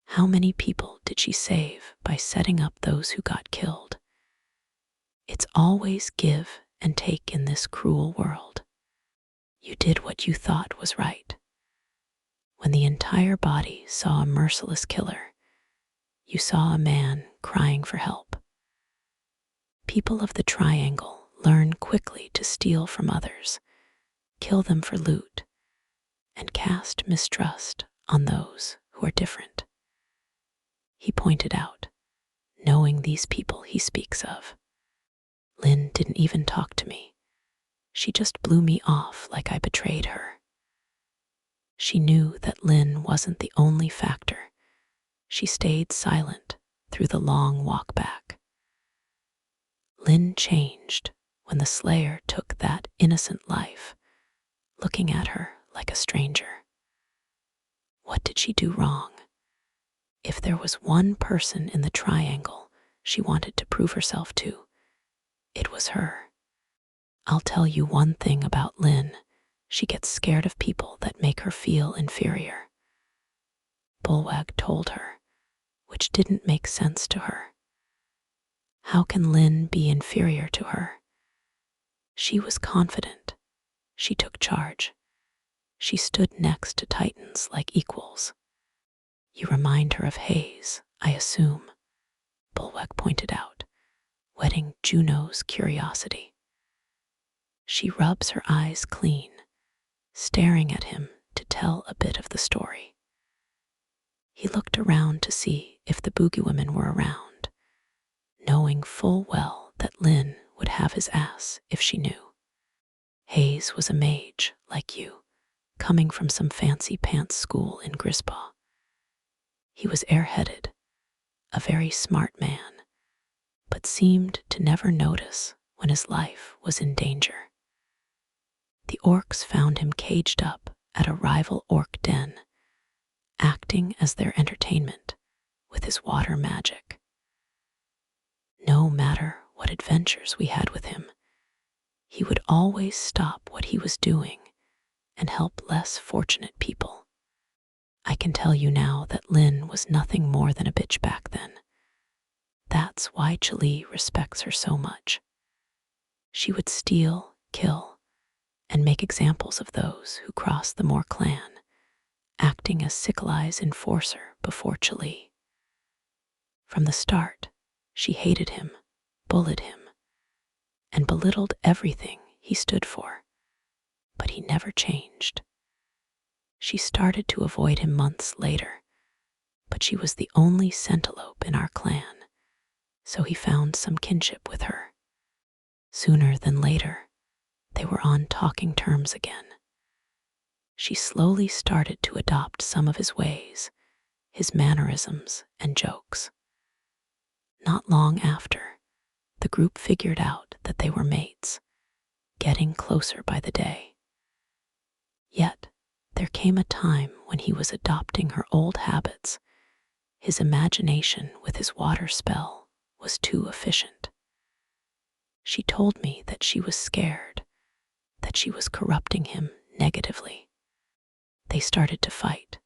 How many people did she save by setting up those who got killed? It's always give and take in this cruel world. You did what you thought was right. When the entire body saw a merciless killer, you saw a man crying for help. People of the triangle learn quickly to steal from others, kill them for loot, and cast mistrust on those who are different. He pointed out, knowing these people he speaks of. Lynn didn't even talk to me. She just blew me off like I betrayed her. She knew that Lynn wasn't the only factor. She stayed silent through the long walk back. Lynn changed when the slayer took that innocent life, looking at her like a stranger. What did she do wrong? If there was one person in the triangle she wanted to prove herself to, it was her. I'll tell you one thing about Lynn. She gets scared of people that make her feel inferior. Bullwag told her, which didn't make sense to her. How can Lynn be inferior to her? She was confident. She took charge. She stood next to titans like equals. You remind her of Hayes, I assume, Bullwag pointed out, whetting Juno's curiosity. She rubs her eyes clean, staring at him to tell a bit of the story. He looked around to see if the boogie women were around, knowing full well that Lynn would have his ass if she knew. Hayes was a mage, like you, coming from some fancy pants school in Grispaw. He was airheaded, a very smart man, but seemed to never notice when his life was in danger. The orcs found him caged up at a rival orc den, acting as their entertainment with his water magic. No matter what adventures we had with him, he would always stop what he was doing and help less fortunate people. I can tell you now that Lynn was nothing more than a bitch back then. That's why Chili respects her so much. She would steal, kill, and make examples of those who crossed the Moor clan, acting as Sicklei's enforcer before Chili. From the start, she hated him, bullied him, and belittled everything he stood for, but he never changed. She started to avoid him months later, but she was the only Centilope in our clan, so he found some kinship with her. Sooner than later, they were on talking terms again. She slowly started to adopt some of his ways, his mannerisms and jokes. Not long after, the group figured out that they were mates, getting closer by the day. Yet, there came a time when he was adopting her old habits. His imagination with his water spell was too efficient. She told me that she was scared, that she was corrupting him negatively. They started to fight.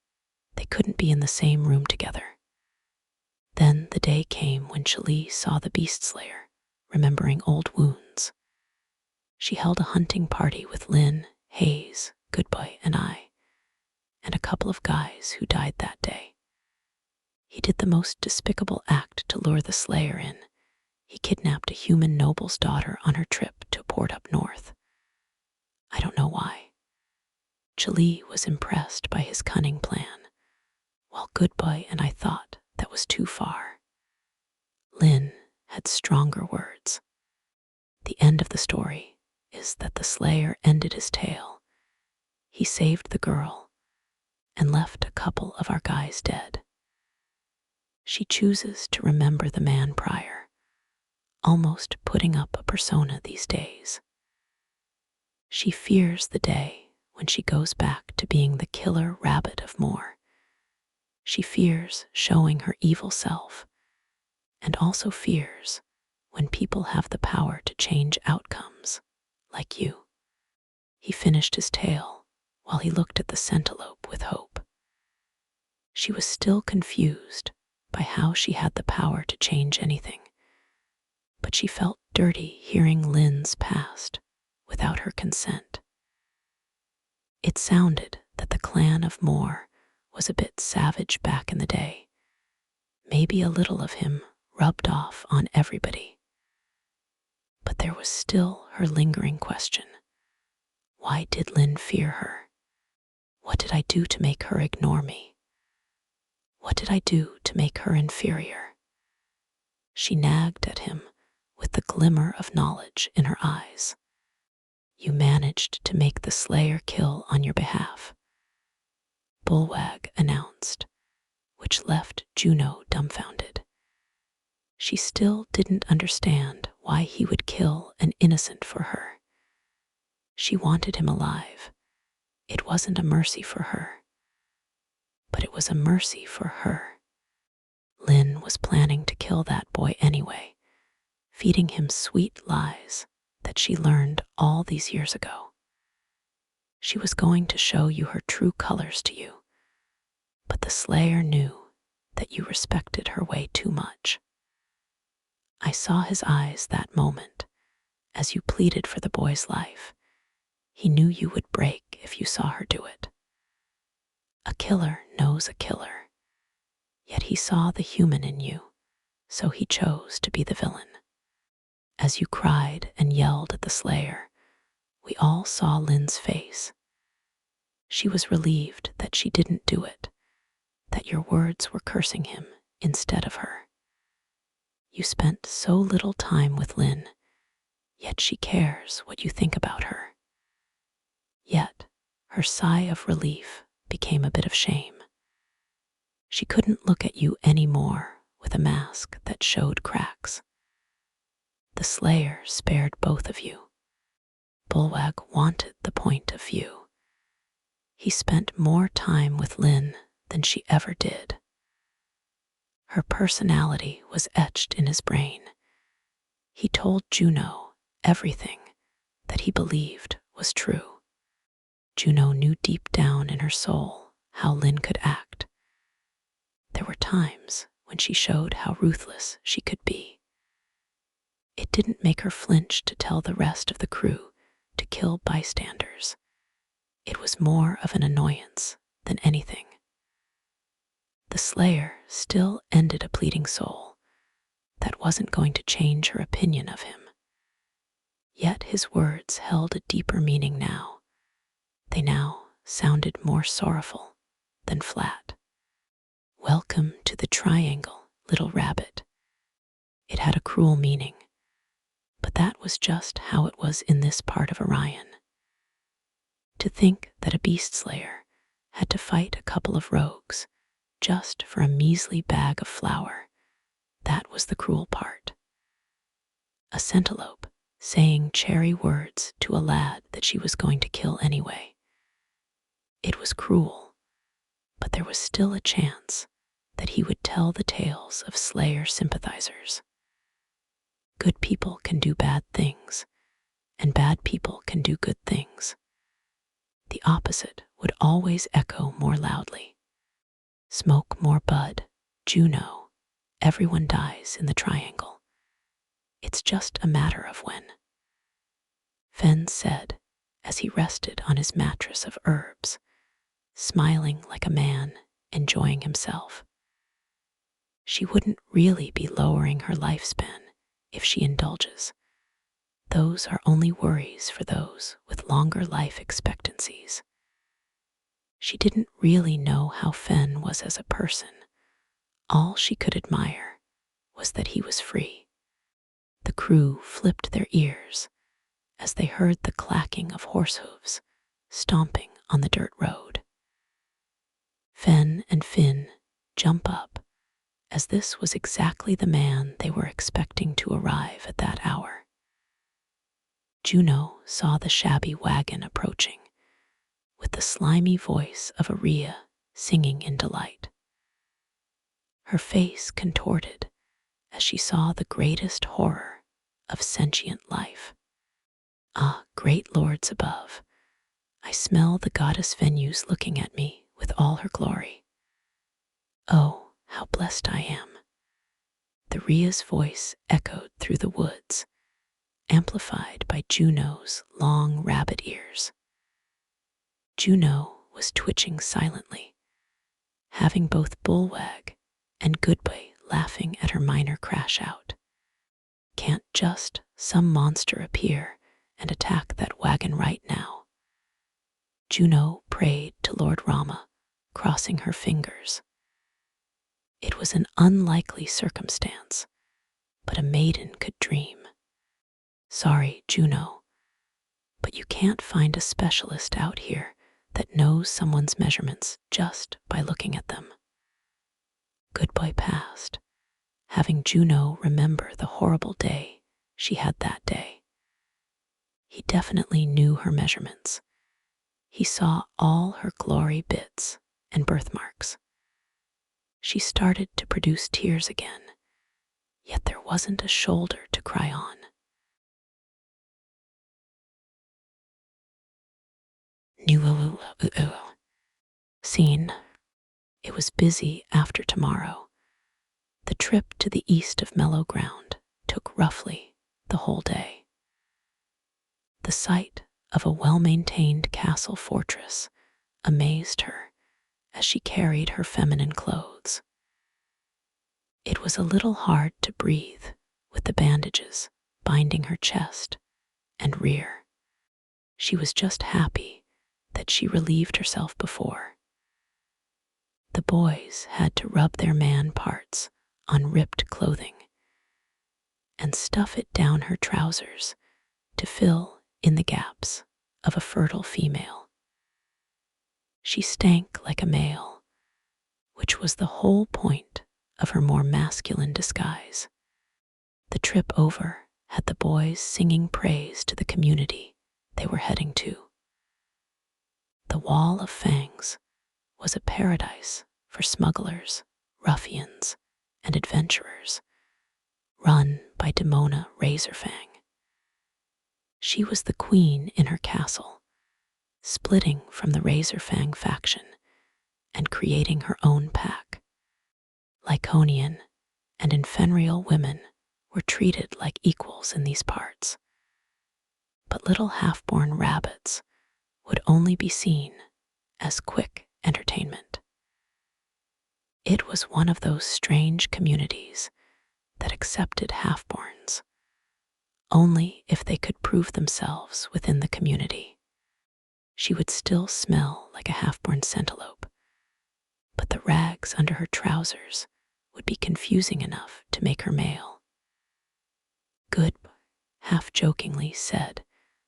They couldn't be in the same room together. Then the day came when Chili saw the beast slayer, remembering old wounds. She held a hunting party with Lynn, Hayes, Goodboy, and I, and a couple of guys who died that day. He did the most despicable act to lure the slayer in. He kidnapped a human noble's daughter on her trip to a port up north. I don't know why. Chili was impressed by his cunning plan, while Goodboy and I thought that was too far. Lynn had stronger words. The end of the story is that the slayer ended his tale. He saved the girl and left a couple of our guys dead. She chooses to remember the man prior, almost putting up a persona these days. She fears the day when she goes back to being the killer rabbit of Moor. She fears showing her evil self, and also fears when people have the power to change outcomes, like you. He finished his tale while he looked at the centerlope with hope. She was still confused by how she had the power to change anything, but she felt dirty hearing Lynn's past without her consent. It sounded that the clan of Moore was a bit savage back in the day. Maybe a little of him rubbed off on everybody. But there was still her lingering question. Why did Lynn fear her? What did I do to make her ignore me? What did I do to make her inferior? She nagged at him with the glimmer of knowledge in her eyes. You managed to make the Slayer kill on your behalf, Bullwag announced, which left Juno dumbfounded. She still didn't understand why he would kill an innocent for her. She wanted him alive. It wasn't a mercy for her, but it was a mercy for her. Lynn was planning to kill that boy anyway, feeding him sweet lies that she learned all these years ago. She was going to show you her true colors to you, but the Slayer knew that you respected her way too much. I saw his eyes that moment as you pleaded for the boy's life. He knew you would break if you saw her do it. A killer knows a killer, yet he saw the human in you, so he chose to be the villain. As you cried and yelled at the Slayer, we all saw Lynn's face. She was relieved that she didn't do it, that your words were cursing him instead of her. You spent so little time with Lynn, yet she cares what you think about her. Yet her sigh of relief became a bit of shame. She couldn't look at you anymore with a mask that showed cracks. The Slayer spared both of you. Bullwag wanted the point of view. He spent more time with Lynn than she ever did. Her personality was etched in his brain. He told Juno everything that he believed was true. Juno knew deep down in her soul how Lynn could act. There were times when she showed how ruthless she could be. It didn't make her flinch to tell the rest of the crew to kill bystanders. It was more of an annoyance than anything. The Slayer still ended a pleading soul that wasn't going to change her opinion of him. Yet his words held a deeper meaning now. They now sounded more sorrowful than flat. Welcome to the triangle, little rabbit. It had a cruel meaning, but that was just how it was in this part of Orion. To think that a beast slayer had to fight a couple of rogues just for a measly bag of flour, that was the cruel part. A centerlope saying cherry words to a lad that she was going to kill anyway. It was cruel, but there was still a chance that he would tell the tales of Slayer sympathizers. Good people can do bad things, and bad people can do good things. The opposite would always echo more loudly. Smoke more bud, Juno, everyone dies in the triangle. It's just a matter of when. Fen said as he rested on his mattress of herbs, smiling like a man enjoying himself. She wouldn't really be lowering her lifespan if she indulges. Those are only worries for those with longer life expectancies. She didn't really know how Fen was as a person. All she could admire was that he was free. The crew flipped their ears as they heard the clacking of horse hooves stomping on the dirt road. Fen and Finn jump up, as this was exactly the man they were expecting to arrive at that hour. Juno saw the shabby wagon approaching, with the slimy voice of Aria singing in delight. Her face contorted as she saw the greatest horror of sentient life. Ah, great lords above, I smell the goddess Venus looking at me with all her glory. Oh, how blessed I am. The Rhea's voice echoed through the woods, amplified by Juno's long rabbit ears. Juno was twitching silently, having both Bullwag and Goodboy laughing at her minor crash out. Can't just some monster appear and attack that wagon right now? Juno prayed to Lord Rama, crossing her fingers. It was an unlikely circumstance, but a maiden could dream. Sorry, Juno, but you can't find a specialist out here that knows someone's measurements just by looking at them. Goodboy passed, having Juno remember the horrible day she had that day. He definitely knew her measurements. He saw all her glory bits and birthmarks. She started to produce tears again, yet there wasn't a shoulder to cry on. Scene. It was busy after tomorrow. The trip to the east of Mellow Ground took roughly the whole day. The sight of a well-maintained castle fortress amazed her as she carried her feminine clothes. It was a little hard to breathe with the bandages binding her chest and rear. She was just happy that she relieved herself before. The boys had to rub their man parts on ripped clothing and stuff it down her trousers to fill in the gaps of a fertile female. She stank like a male, which was the whole point of her more masculine disguise. The trip over had the boys singing praise to the community they were heading to. The Wall of Fangs was a paradise for smugglers, ruffians, and adventurers, run by Demona Razorfang. She was the queen in her castle, splitting from the Razorfang faction and creating her own pack. Lyconian and Infenrial women were treated like equals in these parts, but little half-born rabbits would only be seen as quick entertainment. It was one of those strange communities that accepted half-borns only if they could prove themselves within the community. She would still smell like a half-born centelope, but the rags under her trousers would be confusing enough to make her male. Good half-jokingly said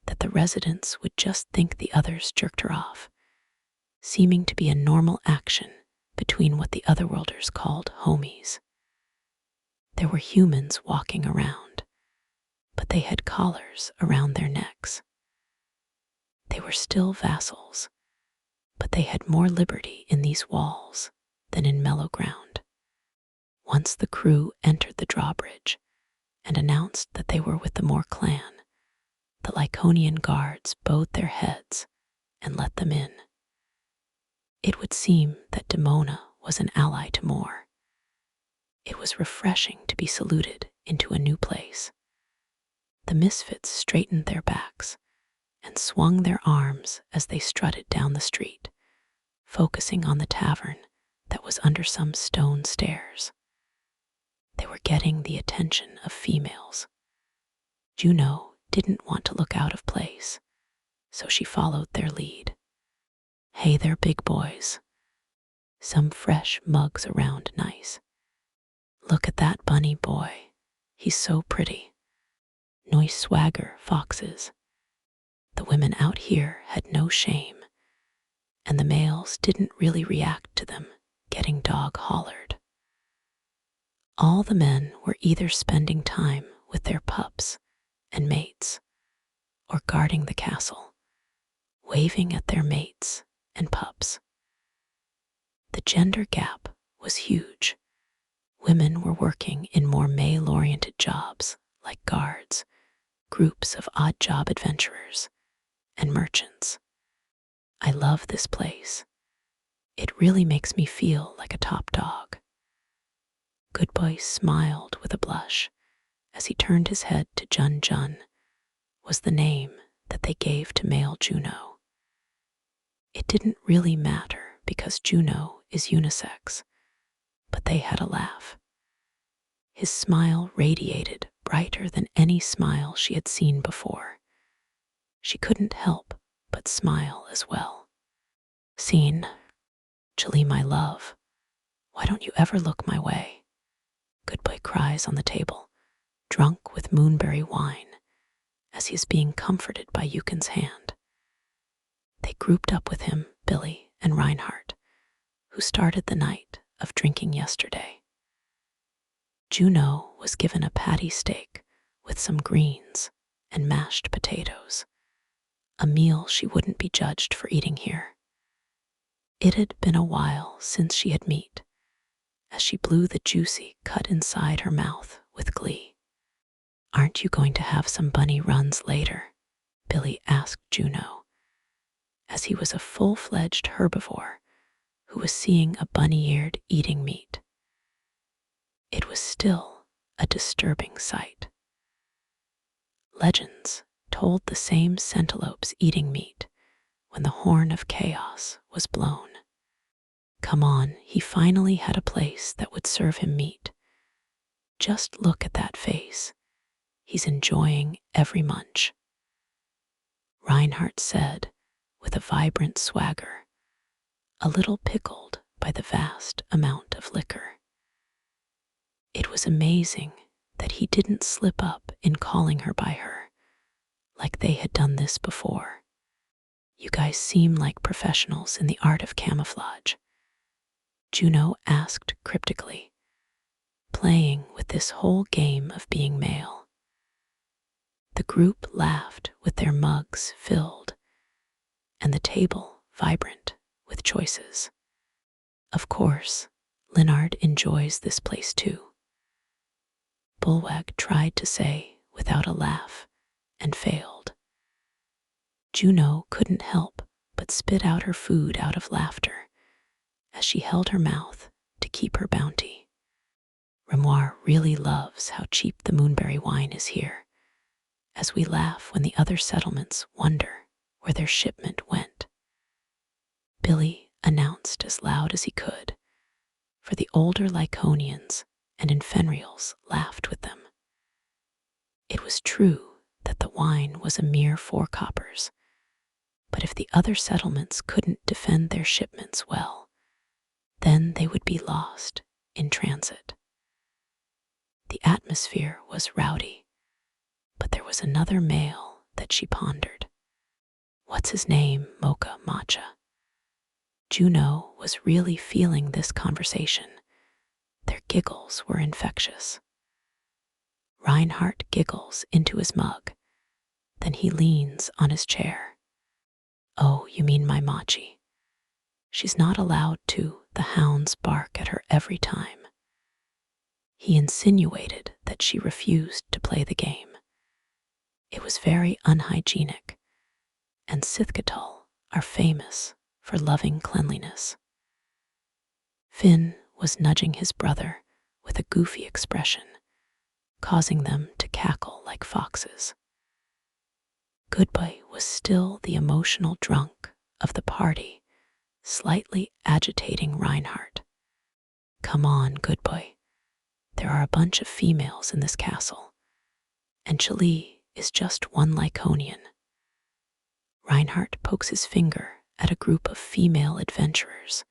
that the residents would just think the others jerked her off, seeming to be a normal action between what the otherworlders called homies. There were humans walking around, but they had collars around their necks. They were still vassals, but they had more liberty in these walls than in Mellow Ground. Once the crew entered the drawbridge and announced that they were with the Moor clan, the Lyconian guards bowed their heads and let them in. It would seem that Demona was an ally to Moor. It was refreshing to be saluted into a new place. The misfits straightened their backs and swung their arms as they strutted down the street, focusing on the tavern that was under some stone stairs. They were getting the attention of females. Juno didn't want to look out of place, so she followed their lead. Hey there, big boys. Some fresh mugs around nice. Look at that bunny boy. He's so pretty. Nice swagger, foxes. The women out here had no shame, and the males didn't really react to them getting dog-hollered. All the men were either spending time with their pups and mates, or guarding the castle, waving at their mates and pups. The gender gap was huge. Women were working in more male-oriented jobs like guards, groups of odd-job adventurers, and merchants. I love this place. It really makes me feel like a top dog. Goodboy smiled with a blush as he turned his head to Jun Jun, was the name that they gave to male Juno. It didn't really matter because Juno is unisex, but they had a laugh. His smile radiated brighter than any smile she had seen before. She couldn't help but smile as well. Scene. Chali, my love, why don't you ever look my way? Goodboy cries on the table, drunk with moonberry wine, as he is being comforted by Yukin's hand. They grouped up with him, Billy and Reinhardt, who started the night of drinking yesterday. Juno was given a patty steak with some greens and mashed potatoes, a meal she wouldn't be judged for eating here. It had been a while since she had meat, as she blew the juicy cut inside her mouth with glee. Aren't you going to have some bunny runs later? Billy asked Juno, as he was a full-fledged herbivore who was seeing a bunny-eared eating meat. It was still a disturbing sight. Legends told the same centelopes eating meat when the horn of chaos was blown. Come on, he finally had a place that would serve him meat. Just look at that face. He's enjoying every munch. Reinhardt said with a vibrant swagger, a little pickled by the vast amount of liquor. It was amazing that he didn't slip up in calling her by her, like they had done this before. You guys seem like professionals in the art of camouflage, Juno asked cryptically, playing with this whole game of being male. The group laughed with their mugs filled, and the table vibrant with choices. Of course, Linard enjoys this place too. Bullwag tried to say without a laugh and failed. Juno couldn't help but spit out her food out of laughter as she held her mouth to keep her bounty. Remoir really loves how cheap the moonberry wine is here, as we laugh when the other settlements wonder where their shipment went. Billy announced as loud as he could, for the older Lyconians and Infenrials laughed with them. It was true that the wine was a mere 4 coppers, but if the other settlements couldn't defend their shipments well, then they would be lost in transit. The atmosphere was rowdy, but there was another male that she pondered. What's his name, Mocha Matcha? Juno was really feeling this conversation. Their giggles were infectious. Reinhardt giggles into his mug, then he leans on his chair. Oh, you mean my Machi. She's not allowed to, the hounds bark at her every time. He insinuated that she refused to play the game. It was very unhygienic, and Sithkatul are famous for loving cleanliness. Finn was nudging his brother with a goofy expression, causing them to cackle like foxes. Goodboy was still the emotional drunk of the party, slightly agitating Reinhardt. Come on, Goodboy. There are a bunch of females in this castle, and Chali is just one Lyconian. Reinhardt pokes his finger at a group of female adventurers,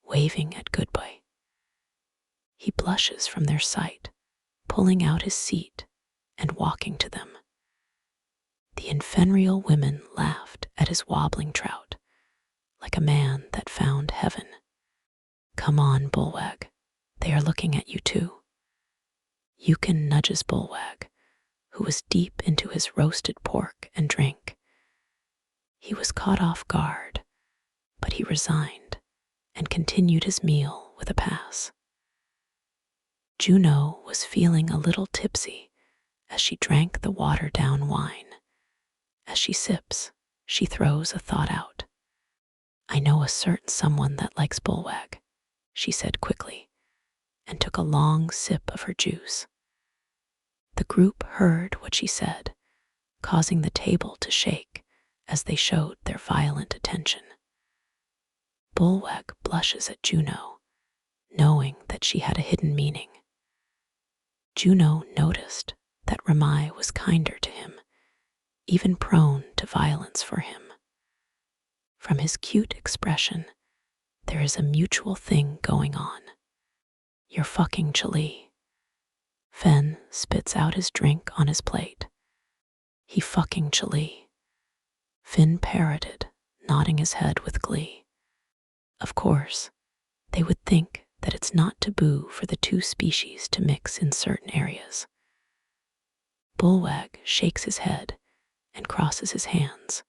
waving at Goodboy. He blushes from their sight, pulling out his seat and walking to them. The Infenrial women laughed at his wobbling trout, like a man that found heaven. Come on, Bullwag. They are looking at you too. Yukin nudges Bullwag, who was deep into his roasted pork and drink. He was caught off guard, but he resigned and continued his meal with a pass. Juno was feeling a little tipsy as she drank the watered-down wine. As she sips, she throws a thought out. "I know a certain someone that likes bullwag," she said quickly, and took a long sip of her juice. The group heard what she said, causing the table to shake as they showed their violent attention. Bullwag blushes at Juno, knowing that she had a hidden meaning. Juno noticed that Ramai was kinder to him, even prone to violence for him. From his cute expression, there is a mutual thing going on. "You're fucking chilly." Fen spits out his drink on his plate. "He fucking chilly," Finn parroted, nodding his head with glee. Of course, they would think that it's not taboo for the two species to mix in certain areas. Bullwag shakes his head and crosses his hands,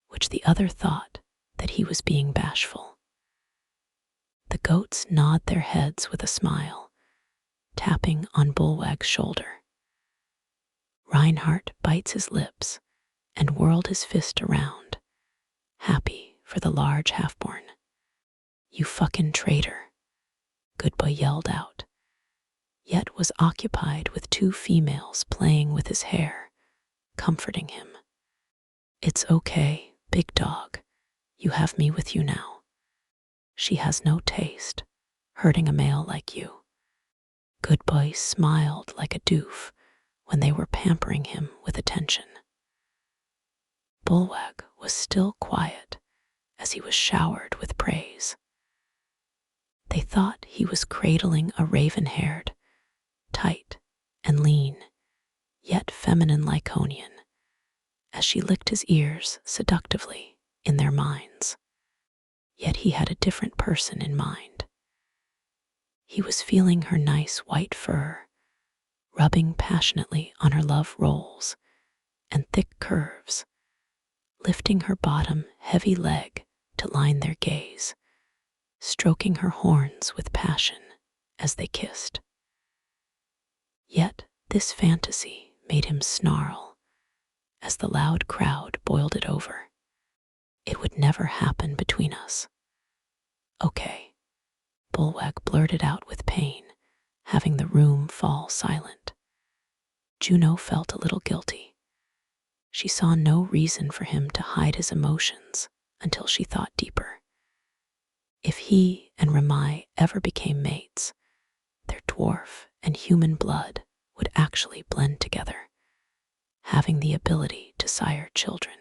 which the other thought that he was being bashful. The goats nod their heads with a smile, tapping on Bullwag's shoulder. Reinhardt bites his lips and whirled his fist around, happy for the large half-born. "You fucking traitor," Goodboy yelled out, yet was occupied with two females playing with his hair, comforting him. "It's okay, big dog. You have me with you now. She has no taste, hurting a male like you." Goodboy smiled like a doof when they were pampering him with attention. Bullwag was still quiet as he was showered with praise. They thought he was cradling a raven-haired, tight and lean, yet feminine Lyconian, as she licked his ears seductively in their minds. Yet he had a different person in mind. He was feeling her nice white fur, rubbing passionately on her love rolls and thick curves, lifting her bottom heavy leg to line their gaze, stroking her horns with passion as they kissed. Yet this fantasy made him snarl as the loud crowd boiled it over. "It would never happen between us." "Okay," Bullwag blurted out with pain, having the room fall silent. Juno felt a little guilty. She saw no reason for him to hide his emotions until she thought deeper. If he and Ramai ever became mates, their dwarf and human blood would actually blend together, having the ability to sire children.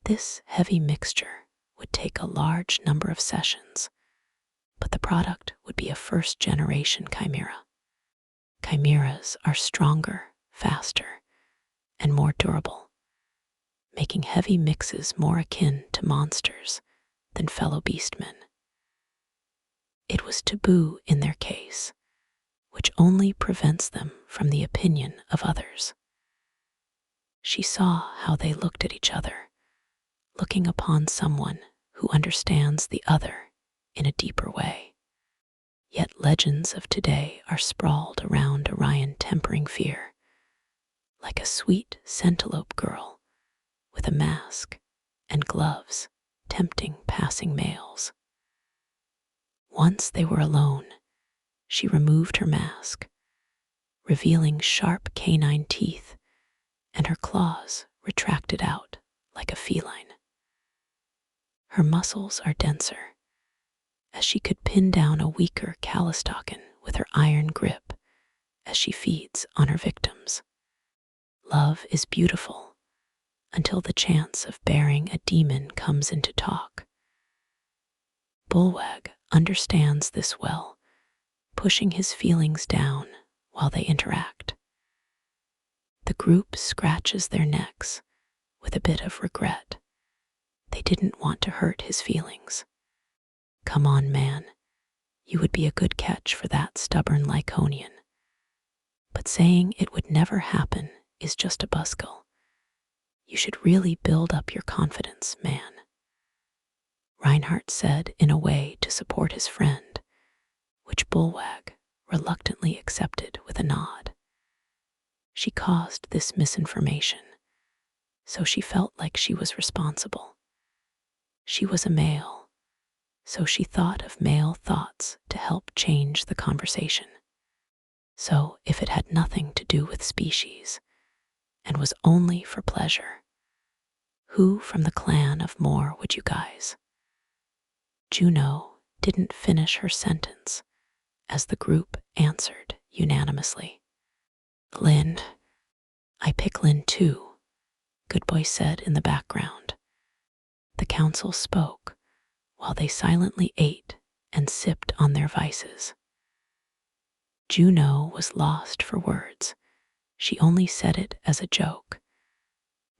This heavy mixture would take a large number of sessions, but the product would be a first-generation chimera. Chimeras are stronger, faster, and more durable, making heavy mixes more akin to monsters than fellow beastmen. It was taboo in their case, which only prevents them from the opinion of others. She saw how they looked at each other, looking upon someone who understands the other in a deeper way. Yet legends of today are sprawled around Orion, tempering fear, like a sweet centalope girl with a mask and gloves tempting passing males. Once they were alone, she removed her mask, revealing sharp canine teeth, and her claws retracted out like a feline. Her muscles are denser, as she could pin down a weaker Calistocken with her iron grip as she feeds on her victims. Love is beautiful until the chance of bearing a demon comes into talk. Bullwag understands this well, pushing his feelings down while they interact. The group scratches their necks with a bit of regret. They didn't want to hurt his feelings. "Come on, man. You would be a good catch for that stubborn Lyconian." But saying it would never happen is just a buzzkill. "You should really build up your confidence, man," Reinhardt said in a way to support his friend, which Bullwag reluctantly accepted with a nod. she caused this misinformation, so she felt like she was responsible. She was a male, so she thought of male thoughts to help change the conversation. So if it had nothing to do with species and was only for pleasure, who from the clan of Moore would you guys? Juno didn't finish her sentence as the group answered unanimously. Lynn. I pick Lynn too, Goodboy said in the background. The council spoke while they silently ate and sipped on their vices. Juno was lost for words. She only said it as a joke,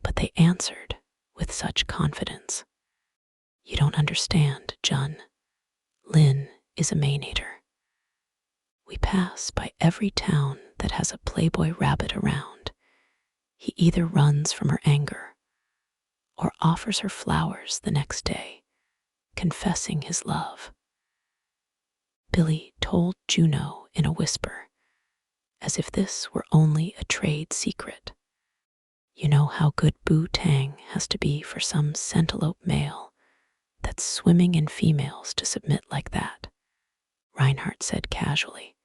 but they answered with such confidence. You don't understand, Jun. Lynn is a Mainator. We pass by every town that has a playboy rabbit around. He either runs from her anger or offers her flowers the next day, confessing his love. Billy told Juno in a whisper, as if this were only a trade secret. You know how good Boo Tang has to be for some centelope male that's swimming in females to submit like that, Reinhardt said casually,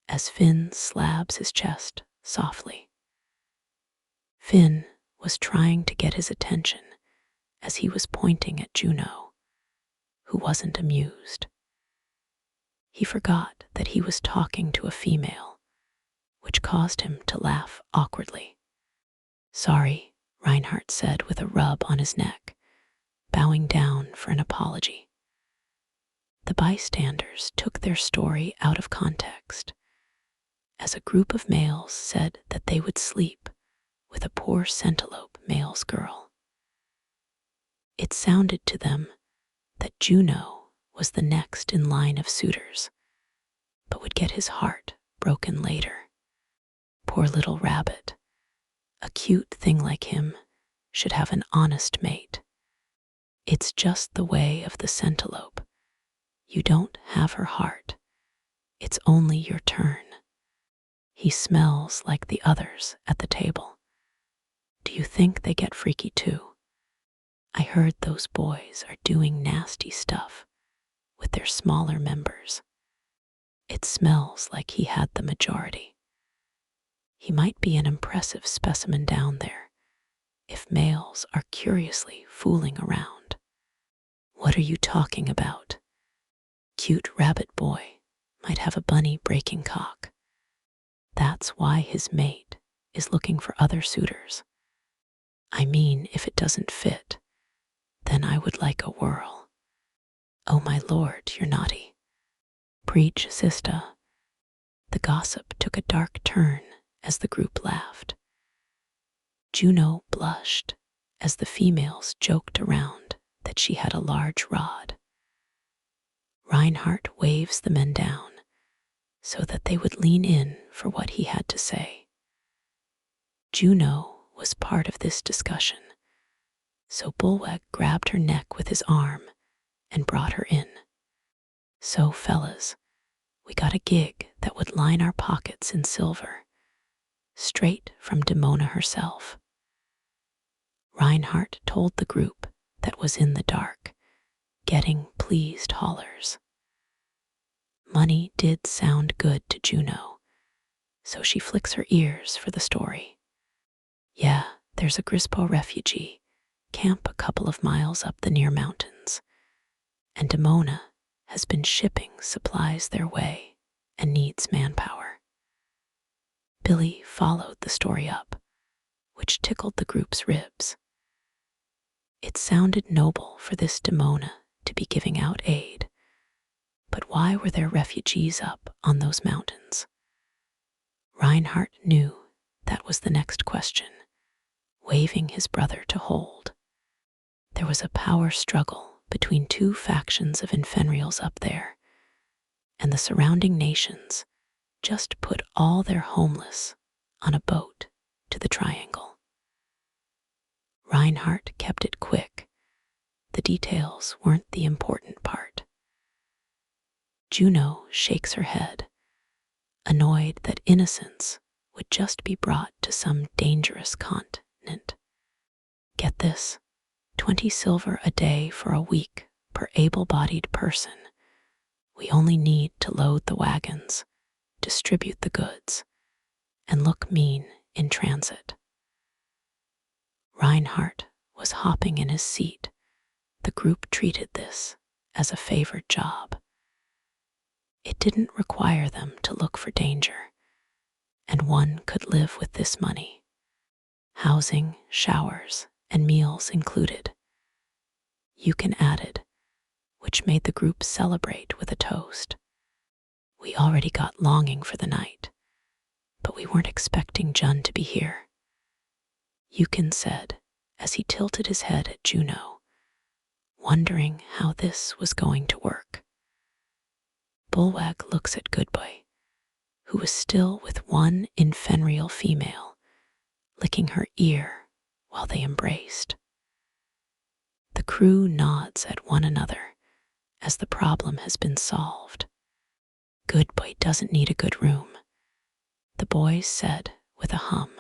as Finn slabs his chest softly. Finn was trying to get his attention as he was pointing at Juno, who wasn't amused. He forgot that he was talking to a female, which caused him to laugh awkwardly. Sorry, Reinhardt said with a rub on his neck, bowing down for an apology. The bystanders took their story out of context, as a group of males said that they would sleep with a poor centelope male's girl. It sounded to them that Juno was the next in line of suitors, but would get his heart broken later. Poor little rabbit. A cute thing like him should have an honest mate. It's just the way of the centelope. You don't have her heart. It's only your turn. He smells like the others at the table. Do you think they get freaky too? I heard those boys are doing nasty stuff with their smaller members. It smells like he had the majority. He might be an impressive specimen down there if males are curiously fooling around. What are you talking about? Cute rabbit boy might have a bunny breaking cock. That's why his mate is looking for other suitors. I mean, if it doesn't fit, then I would like a whirl. Oh my lord, you're naughty. Preach, sister. The gossip took a dark turn as the group laughed. Juno blushed as the females joked around that she had a large rod. Reinhardt waves the men down so that they would lean in for what he had to say. Juno was part of this discussion, so Bullweg grabbed her neck with his arm and brought her in. So, fellas, we got a gig that would line our pockets in silver, straight from Demona herself. Reinhardt told the group that was in the dark, getting pleased hollers. Money did sound good to Juno, so she flicks her ears for the story. Yeah, there's a Grispo refugee camp a couple of miles up the near mountains, and Demona has been shipping supplies their way and needs manpower. Billy followed the story up, which tickled the group's ribs. It sounded noble for this Demona to be giving out aid, but why were there refugees up on those mountains? Reinhardt knew that was the next question, waving his brother to hold. There was a power struggle between two factions of Infenrials up there, and the surrounding nations just put all their homeless on a boat to the Triangle. Reinhardt kept it quick. The details weren't the important part. Juno shakes her head, annoyed that innocence would just be brought to some dangerous continent. Get this, 20 silver a day for a week per able-bodied person. We only need to load the wagons, distribute the goods, and look mean in transit. Reinhardt was hopping in his seat. The group treated this as a favored job. It didn't require them to look for danger, and one could live with this money. Housing, showers, and meals included. Yukin added, which made the group celebrate with a toast. We already got longing for the night, but we weren't expecting Jun to be here. Yukin said as he tilted his head at Juno, wondering how this was going to work. Bulwag looks at Goodboy, who was still with one infernal female, licking her ear while they embraced. The crew nods at one another as the problem has been solved. Goodboy doesn't need a good room, the boys said with a hum.